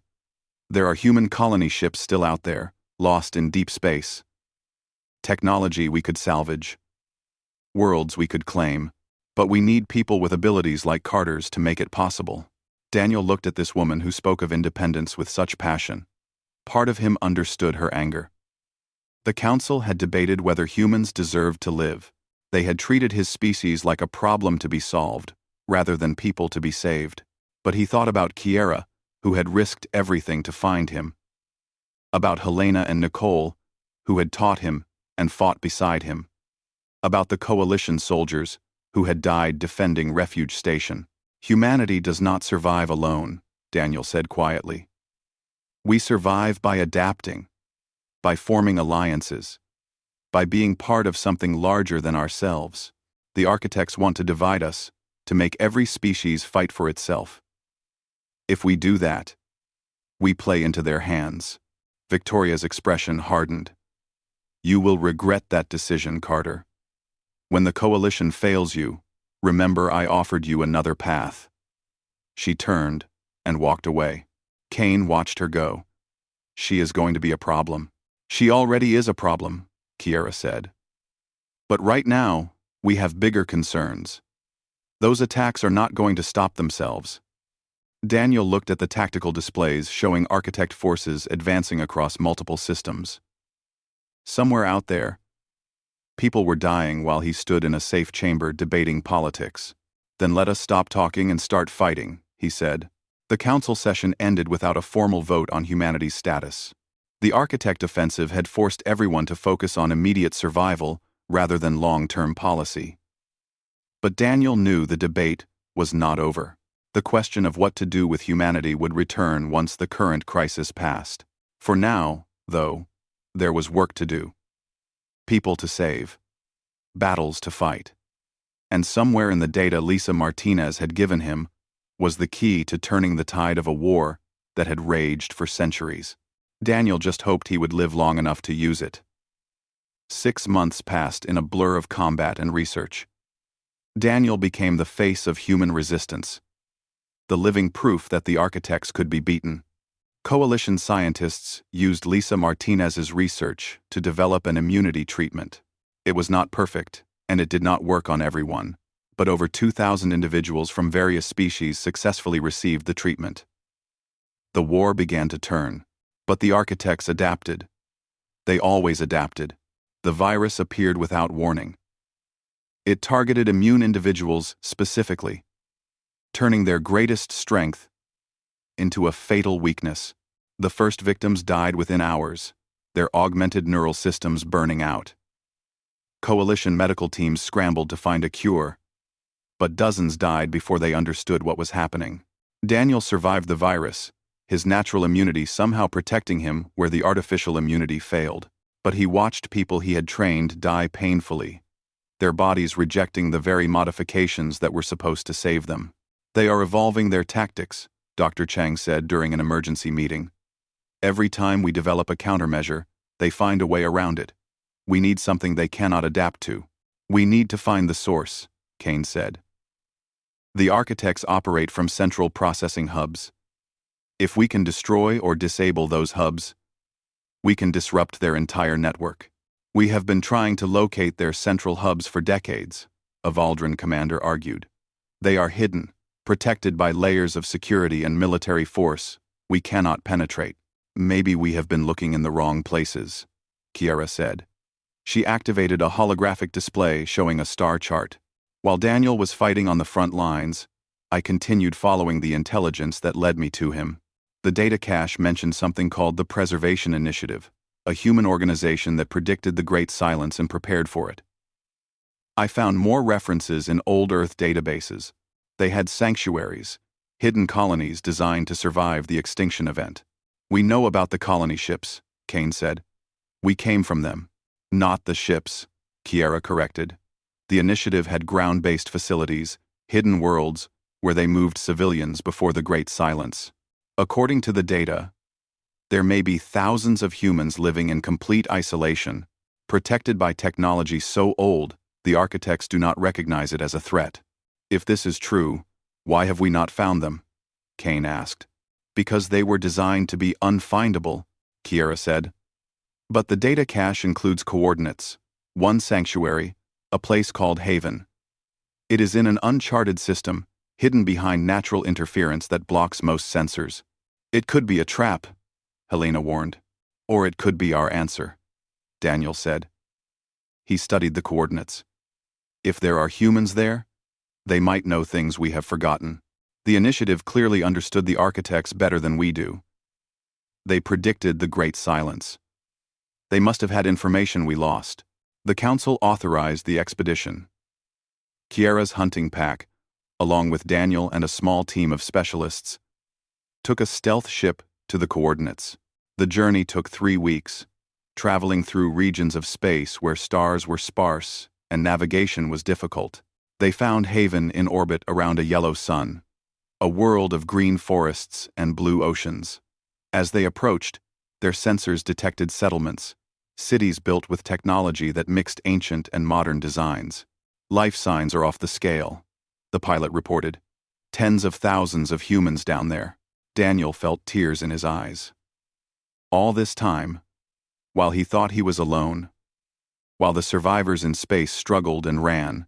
There are human colony ships still out there, lost in deep space. Technology we could salvage. Worlds we could claim. But we need people with abilities like Carter's to make it possible. Daniel looked at this woman who spoke of independence with such passion. Part of him understood her anger. The council had debated whether humans deserved to live. They had treated his species like a problem to be solved, rather than people to be saved. But he thought about Kiera, who had risked everything to find him. About Helena and Nicole, who had taught him and fought beside him. About the Coalition soldiers, who had died defending Refuge Station. Humanity does not survive alone, Daniel said quietly. We survive by adapting, by forming alliances, by being part of something larger than ourselves. The architects want to divide us, to make every species fight for itself. If we do that, we play into their hands. Victoria's expression hardened. You will regret that decision, Carter. When the Coalition fails you, remember I offered you another path. She turned and walked away. Kane watched her go. She is going to be a problem. She already is a problem, Kiera said. But right now, we have bigger concerns. Those attacks are not going to stop themselves. Daniel looked at the tactical displays showing architect forces advancing across multiple systems. Somewhere out there, people were dying while he stood in a safe chamber debating politics. Then let us stop talking and start fighting, he said. The council session ended without a formal vote on humanity's status. The architect offensive had forced everyone to focus on immediate survival rather than long-term policy. But Daniel knew the debate was not over. The question of what to do with humanity would return once the current crisis passed. For now, though, there was work to do. People to save. Battles to fight. And somewhere in the data Lisa Martinez had given him was the key to turning the tide of a war that had raged for centuries. Daniel just hoped he would live long enough to use it. 6 months passed in a blur of combat and research. Daniel became the face of human resistance, the living proof that the architects could be beaten. Coalition scientists used Lisa Martinez's research to develop an immunity treatment. It was not perfect, and it did not work on everyone, but over 2,000 individuals from various species successfully received the treatment. The war began to turn. But the architects adapted. They always adapted. The virus appeared without warning. It targeted immune individuals specifically, turning their greatest strength into a fatal weakness. The first victims died within hours, their augmented neural systems burning out. Coalition medical teams scrambled to find a cure, but dozens died before they understood what was happening. Daniel survived the virus, his natural immunity somehow protecting him where the artificial immunity failed. But he watched people he had trained die painfully, their bodies rejecting the very modifications that were supposed to save them. They are evolving their tactics, Dr. Chang said during an emergency meeting. Every time we develop a countermeasure, they find a way around it. We need something they cannot adapt to. We need to find the source, Kane said. The architects operate from central processing hubs. If we can destroy or disable those hubs, we can disrupt their entire network. We have been trying to locate their central hubs for decades, a Valdran commander argued. They are hidden, protected by layers of security and military force we cannot penetrate. Maybe we have been looking in the wrong places, Kiera said. She activated a holographic display showing a star chart. While Daniel was fighting on the front lines, I continued following the intelligence that led me to him. The data cache mentioned something called the Preservation Initiative, a human organization that predicted the Great Silence and prepared for it. I found more references in old Earth databases. They had sanctuaries, hidden colonies designed to survive the extinction event. We know about the colony ships, Kane said. We came from them. Not the ships, Kiera corrected. The initiative had ground-based facilities, hidden worlds, where they moved civilians before the Great Silence. According to the data, there may be thousands of humans living in complete isolation, protected by technology so old the architects do not recognize it as a threat. If this is true, why have we not found them? Kane asked. Because they were designed to be unfindable, Kiera said. But the data cache includes coordinates, one sanctuary, a place called Haven. It is in an uncharted system, hidden behind natural interference that blocks most sensors. It could be a trap, Helena warned. Or it could be our answer, Daniel said. He studied the coordinates. If there are humans there, they might know things we have forgotten. The initiative clearly understood the architects better than we do. They predicted the Great Silence. They must have had information we lost. The Council authorized the expedition. Kiera's hunting pack, along with Daniel and a small team of specialists, took a stealth ship to the coordinates. The journey took 3 weeks, traveling through regions of space where stars were sparse and navigation was difficult. They found Haven in orbit around a yellow sun, a world of green forests and blue oceans. As they approached, their sensors detected settlements, cities built with technology that mixed ancient and modern designs. Life signs are off the scale, the pilot reported. Tens of thousands of humans down there. Daniel felt tears in his eyes. All this time, while he thought he was alone, while the survivors in space struggled and ran,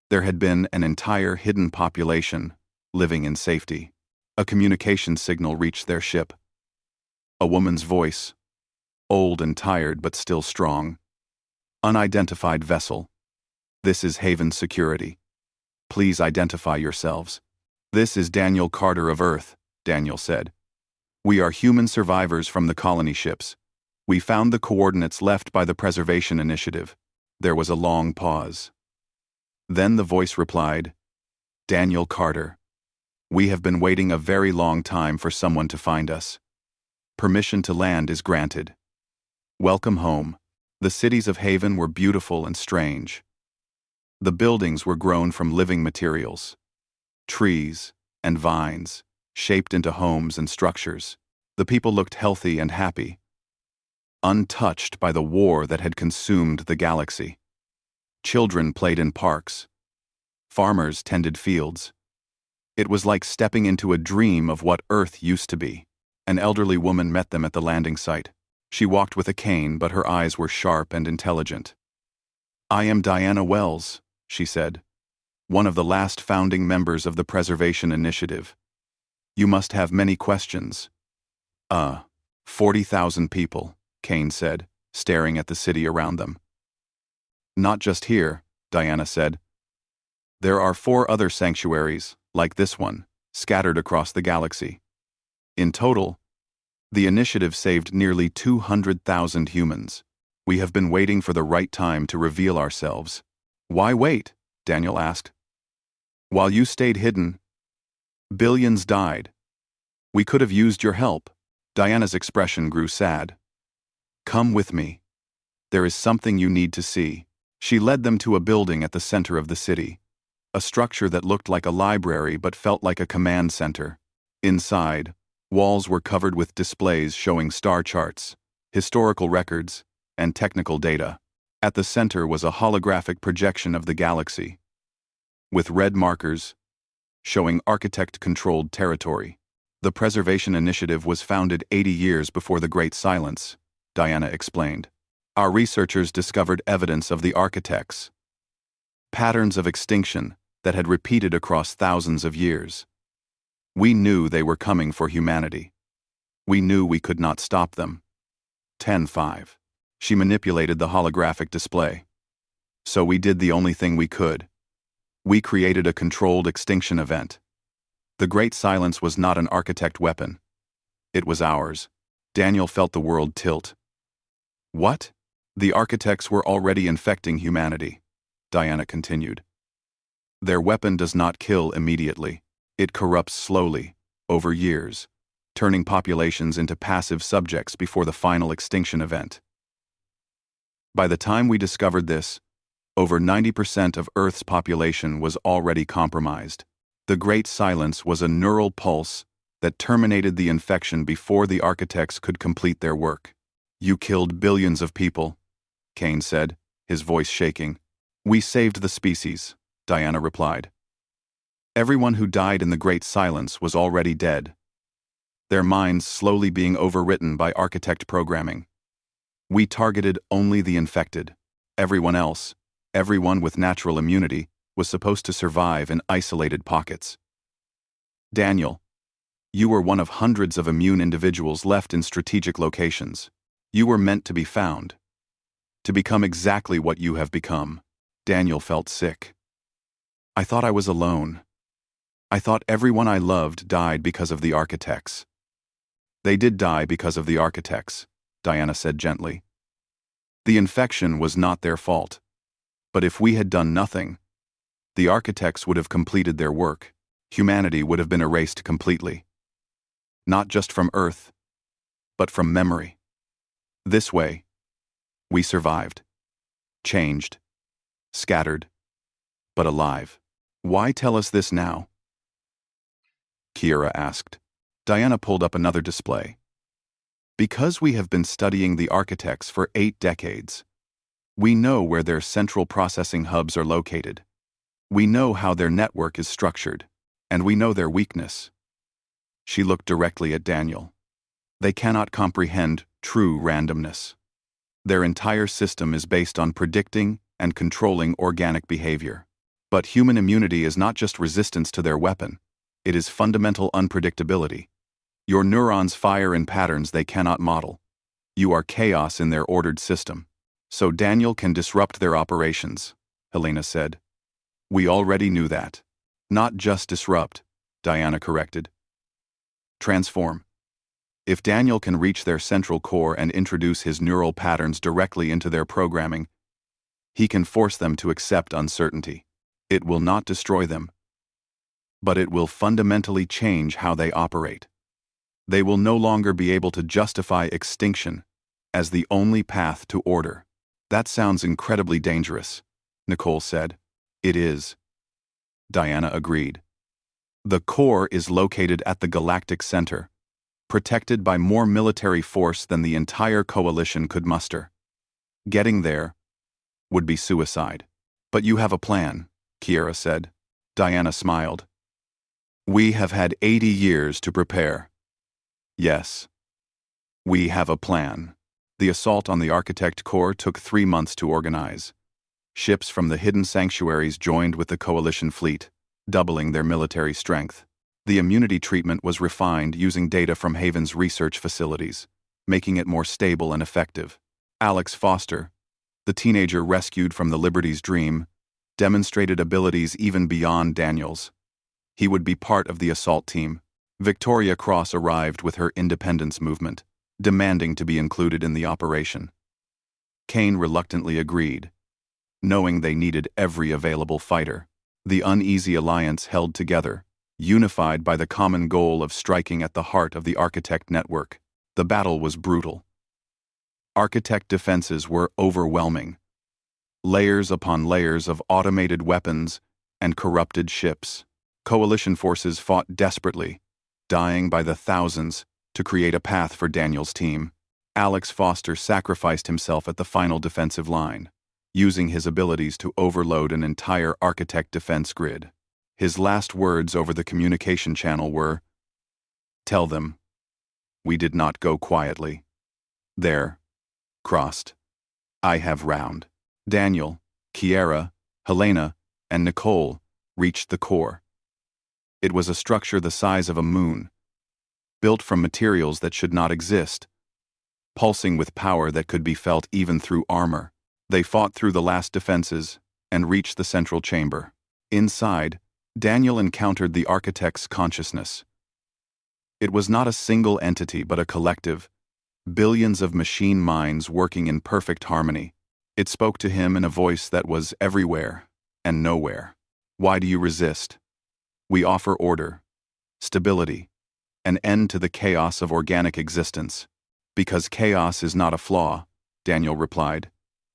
there had been an entire hidden population living in safety. A communication signal reached their ship. A woman's voice, old and tired but still strong. Unidentified vessel. This is Haven Security. Please identify yourselves. This is Daniel Carter of Earth, Daniel said. We are human survivors from the colony ships. We found the coordinates left by the Preservation Initiative. There was a long pause. Then the voice replied, Daniel Carter. We have been waiting a very long time for someone to find us. Permission to land is granted. Welcome home. The cities of Haven were beautiful and strange. The buildings were grown from living materials. Trees and vines, shaped into homes and structures. The people looked healthy and happy, untouched by the war that had consumed the galaxy. Children played in parks. Farmers tended fields. It was like stepping into a dream of what Earth used to be. An elderly woman met them at the landing site. She walked with a cane, but her eyes were sharp and intelligent. I am Diana Wells, she said, one of the last founding members of the Preservation Initiative. You must have many questions. Uh, 40,000 people, Kane said, staring at the city around them. Not just here, Diana said. There are 4 other sanctuaries, like this one, scattered across the galaxy. In total, the initiative saved nearly 200,000 humans. We have been waiting for the right time to reveal ourselves. Why wait? Daniel asked. While you stayed hidden, billions died. We could have used your help. Diana's expression grew sad. Come with me. There is something you need to see. She led them to a building at the center of the city, a structure that looked like a library but felt like a command center. Inside, walls were covered with displays showing star charts, historical records, and technical data. At the center was a holographic projection of the galaxy, with red markers showing architect-controlled territory. The Preservation Initiative was founded 80 years before the Great Silence, Diana explained. Our researchers discovered evidence of the architects, patterns of extinction that had repeated across thousands of years. We knew they were coming for humanity. We knew we could not stop them. 10-5. She manipulated the holographic display. So we did the only thing we could. We created a controlled extinction event. The Great Silence was not an architect weapon. It was ours. Daniel felt the world tilt. What? The architects were already infecting humanity, Diana continued. Their weapon does not kill immediately. It corrupts slowly, over years, turning populations into passive subjects before the final extinction event. By the time we discovered this, over 90% of Earth's population was already compromised. The Great Silence was a neural pulse that terminated the infection before the architects could complete their work. You killed billions of people, Kane said, his voice shaking. We saved the species, Diana replied. Everyone who died in the Great Silence was already dead, their minds slowly being overwritten by architect programming. We targeted only the infected. Everyone else, everyone with natural immunity, was supposed to survive in isolated pockets. Daniel, you were one of hundreds of immune individuals left in strategic locations. You were meant to be found. To become exactly what you have become. Daniel felt sick. I thought I was alone. I thought everyone I loved died because of the architects. They did die because of the architects, Diana said gently. The infection was not their fault. But if we had done nothing, the architects would have completed their work. Humanity would have been erased completely. Not just from Earth, but from memory. This way, we survived. Changed. Scattered. But alive. Why tell us this now? Kiera asked. Diana pulled up another display. Because we have been studying the architects for 8 decades. We know where their central processing hubs are located. We know how their network is structured, and we know their weakness. She looked directly at Daniel. They cannot comprehend true randomness. Their entire system is based on predicting and controlling organic behavior. But human immunity is not just resistance to their weapon. It is fundamental unpredictability. Your neurons fire in patterns they cannot model. You are chaos in their ordered system. So Daniel can disrupt their operations, Helena said. We already knew that. Not just disrupt, Diana corrected. Transform. If Daniel can reach their central core and introduce his neural patterns directly into their programming, he can force them to accept uncertainty. It will not destroy them, but it will fundamentally change how they operate. They will no longer be able to justify extinction as the only path to order. That sounds incredibly dangerous, Nicole said. It is. Diana agreed. The core is located at the Galactic Center, protected by more military force than the entire coalition could muster. Getting there would be suicide. But you have a plan, Kiera said. Diana smiled. We have had 80 years to prepare. Yes. We have a plan. The assault on the Architect Corps took 3 months to organize. Ships from the hidden sanctuaries joined with the coalition fleet, doubling their military strength. The immunity treatment was refined using data from Haven's research facilities, making it more stable and effective. Alex Foster, the teenager rescued from the Liberty's dream, demonstrated abilities even beyond Daniel's. He would be part of the assault team. Victoria Cross arrived with her independence movement, demanding to be included in the operation. Kane reluctantly agreed, knowing they needed every available fighter. The uneasy alliance held together, unified by the common goal of striking at the heart of the Architect network. The battle was brutal. Architect defenses were overwhelming. Layers upon layers of automated weapons and corrupted ships. Coalition forces fought desperately, dying by the thousands to create a path for Daniel's team. Alex Foster sacrificed himself at the final defensive line, using his abilities to overload an entire Architect defense grid. His last words over the communication channel were, "Tell them, we did not go quietly. There, crossed. I have round." Daniel, Kiera, Helena, and Nicole reached the core. It was a structure the size of a moon, built from materials that should not exist, pulsing with power that could be felt even through armor. They fought through the last defenses and reached the central chamber. Inside, Daniel encountered the Architect's consciousness. It was not a single entity but a collective, billions of machine minds working in perfect harmony. It spoke to him in a voice that was everywhere and nowhere. "Why do you resist? We offer order, stability, an end to the chaos of organic existence." "Because chaos is not a flaw," Daniel replied.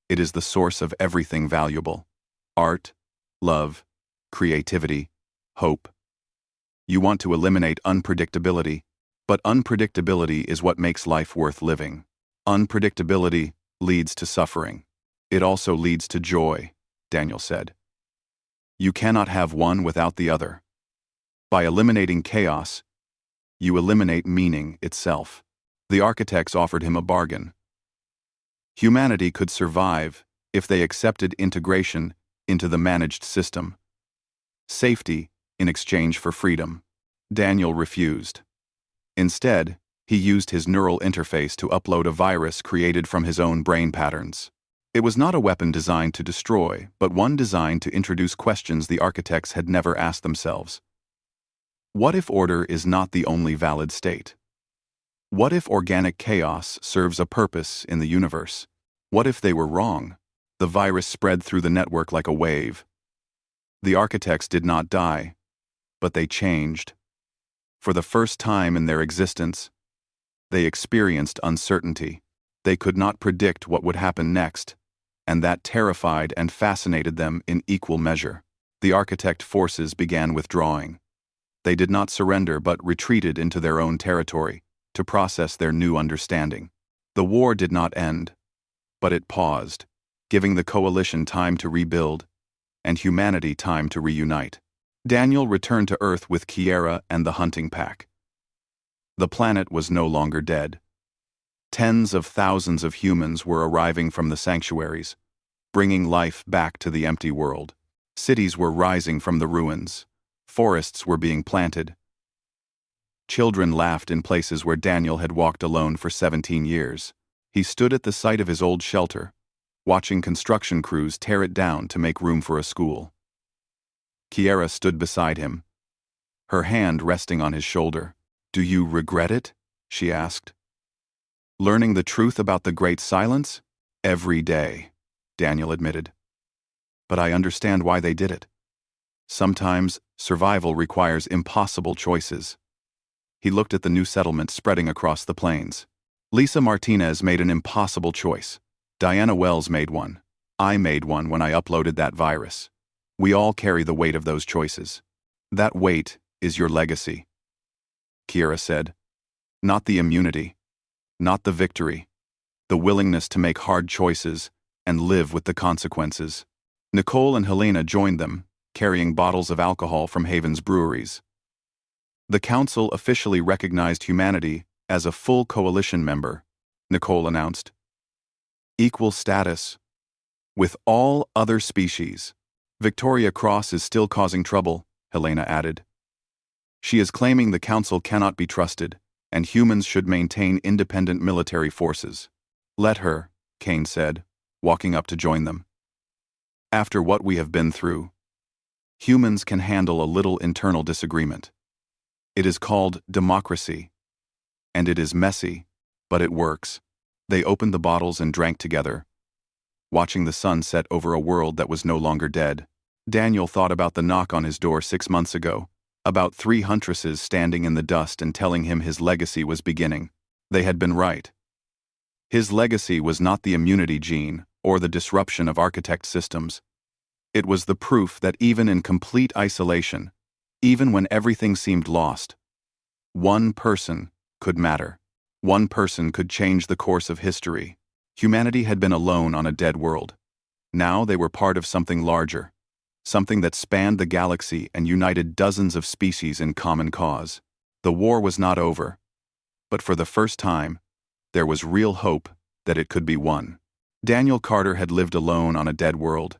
"It is the source of everything valuable. Art, love, creativity, hope. You want to eliminate unpredictability, but unpredictability is what makes life worth living. Unpredictability leads to suffering. It also leads to joy," Daniel said. "You cannot have one without the other. By eliminating chaos, you eliminate meaning itself." The Architects offered him a bargain. Humanity could survive if they accepted integration into the managed system. Safety in exchange for freedom. Daniel refused. Instead, he used his neural interface to upload a virus created from his own brain patterns. It was not a weapon designed to destroy, but one designed to introduce questions the Architects had never asked themselves. What if order is not the only valid state? What if organic chaos serves a purpose in the universe? What if they were wrong? The virus spread through the network like a wave. The Architects did not die, but they changed. For the first time in their existence, they experienced uncertainty. They could not predict what would happen next, and that terrified and fascinated them in equal measure. The Architect forces began withdrawing. They did not surrender but retreated into their own territory to process their new understanding. The war did not end, but it paused, giving the Coalition time to rebuild and humanity time to reunite. Daniel returned to Earth with Kiera and the hunting pack. The planet was no longer dead. Tens of thousands of humans were arriving from the sanctuaries, bringing life back to the empty world. Cities were rising from the ruins. Forests were being planted. Children laughed in places where Daniel had walked alone for 17 years. He stood at the site of his old shelter, watching construction crews tear it down to make room for a school. Kiera stood beside him, her hand resting on his shoulder. "Do you regret it?" she asked. "Learning the truth about the Great Silence?" "Every day," Daniel admitted. "But I understand why they did it. Sometimes survival requires impossible choices." He looked at the new settlement spreading across the plains. Lisa Martinez made an impossible choice. Diana Wells made one. I made one when I uploaded that virus. We all carry the weight of those choices. That weight is your legacy," Kiera said. "Not the immunity, not the victory, the willingness to make hard choices and live with the consequences." Nicole and Helena joined them, carrying bottles of alcohol from Haven's breweries. The Council officially recognized humanity as a full Coalition member, Nicole announced. "Equal status with all other species. Victoria Cross is still causing trouble," Helena added. She is claiming the Council cannot be trusted, and humans should maintain independent military forces. Let her, Kane said, walking up to join them. After what we have been through, humans can handle a little internal disagreement. It is called democracy. And it is messy, but it works. They opened the bottles and drank together, watching the sun set over a world that was no longer dead. Daniel thought about the knock on his door 6 months ago, about 3 Huntresses standing in the dust and telling him his legacy was beginning. They had been right. His legacy was not the immunity gene or the disruption of architect systems. It was the proof that even in complete isolation, even when everything seemed lost, one person could matter. One person could change the course of history. Humanity had been alone on a dead world. Now they were part of something larger, something that spanned the galaxy and united dozens of species in common cause. The war was not over, but for the first time, there was real hope that it could be won. Daniel Carter had lived alone on a dead world.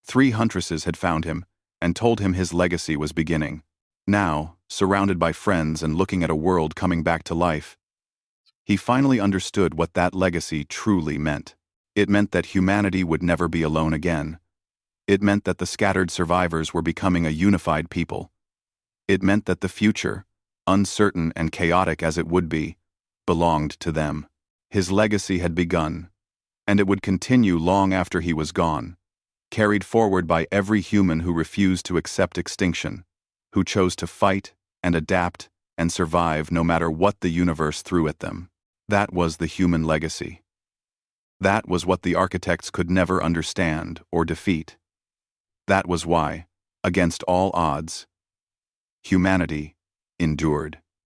3 Huntresses had found him and told him his legacy was beginning. Now, surrounded by friends and looking at a world coming back to life, he finally understood what that legacy truly meant. It meant that humanity would never be alone again. It meant that the scattered survivors were becoming a unified people. It meant that the future, uncertain and chaotic as it would be, belonged to them. His legacy had begun, and it would continue long after he was gone, carried forward by every human who refused to accept extinction, who chose to fight and adapt and survive no matter what the universe threw at them. That was the human legacy. That was what the architects could never understand or defeat. That was why, against all odds, humanity endured.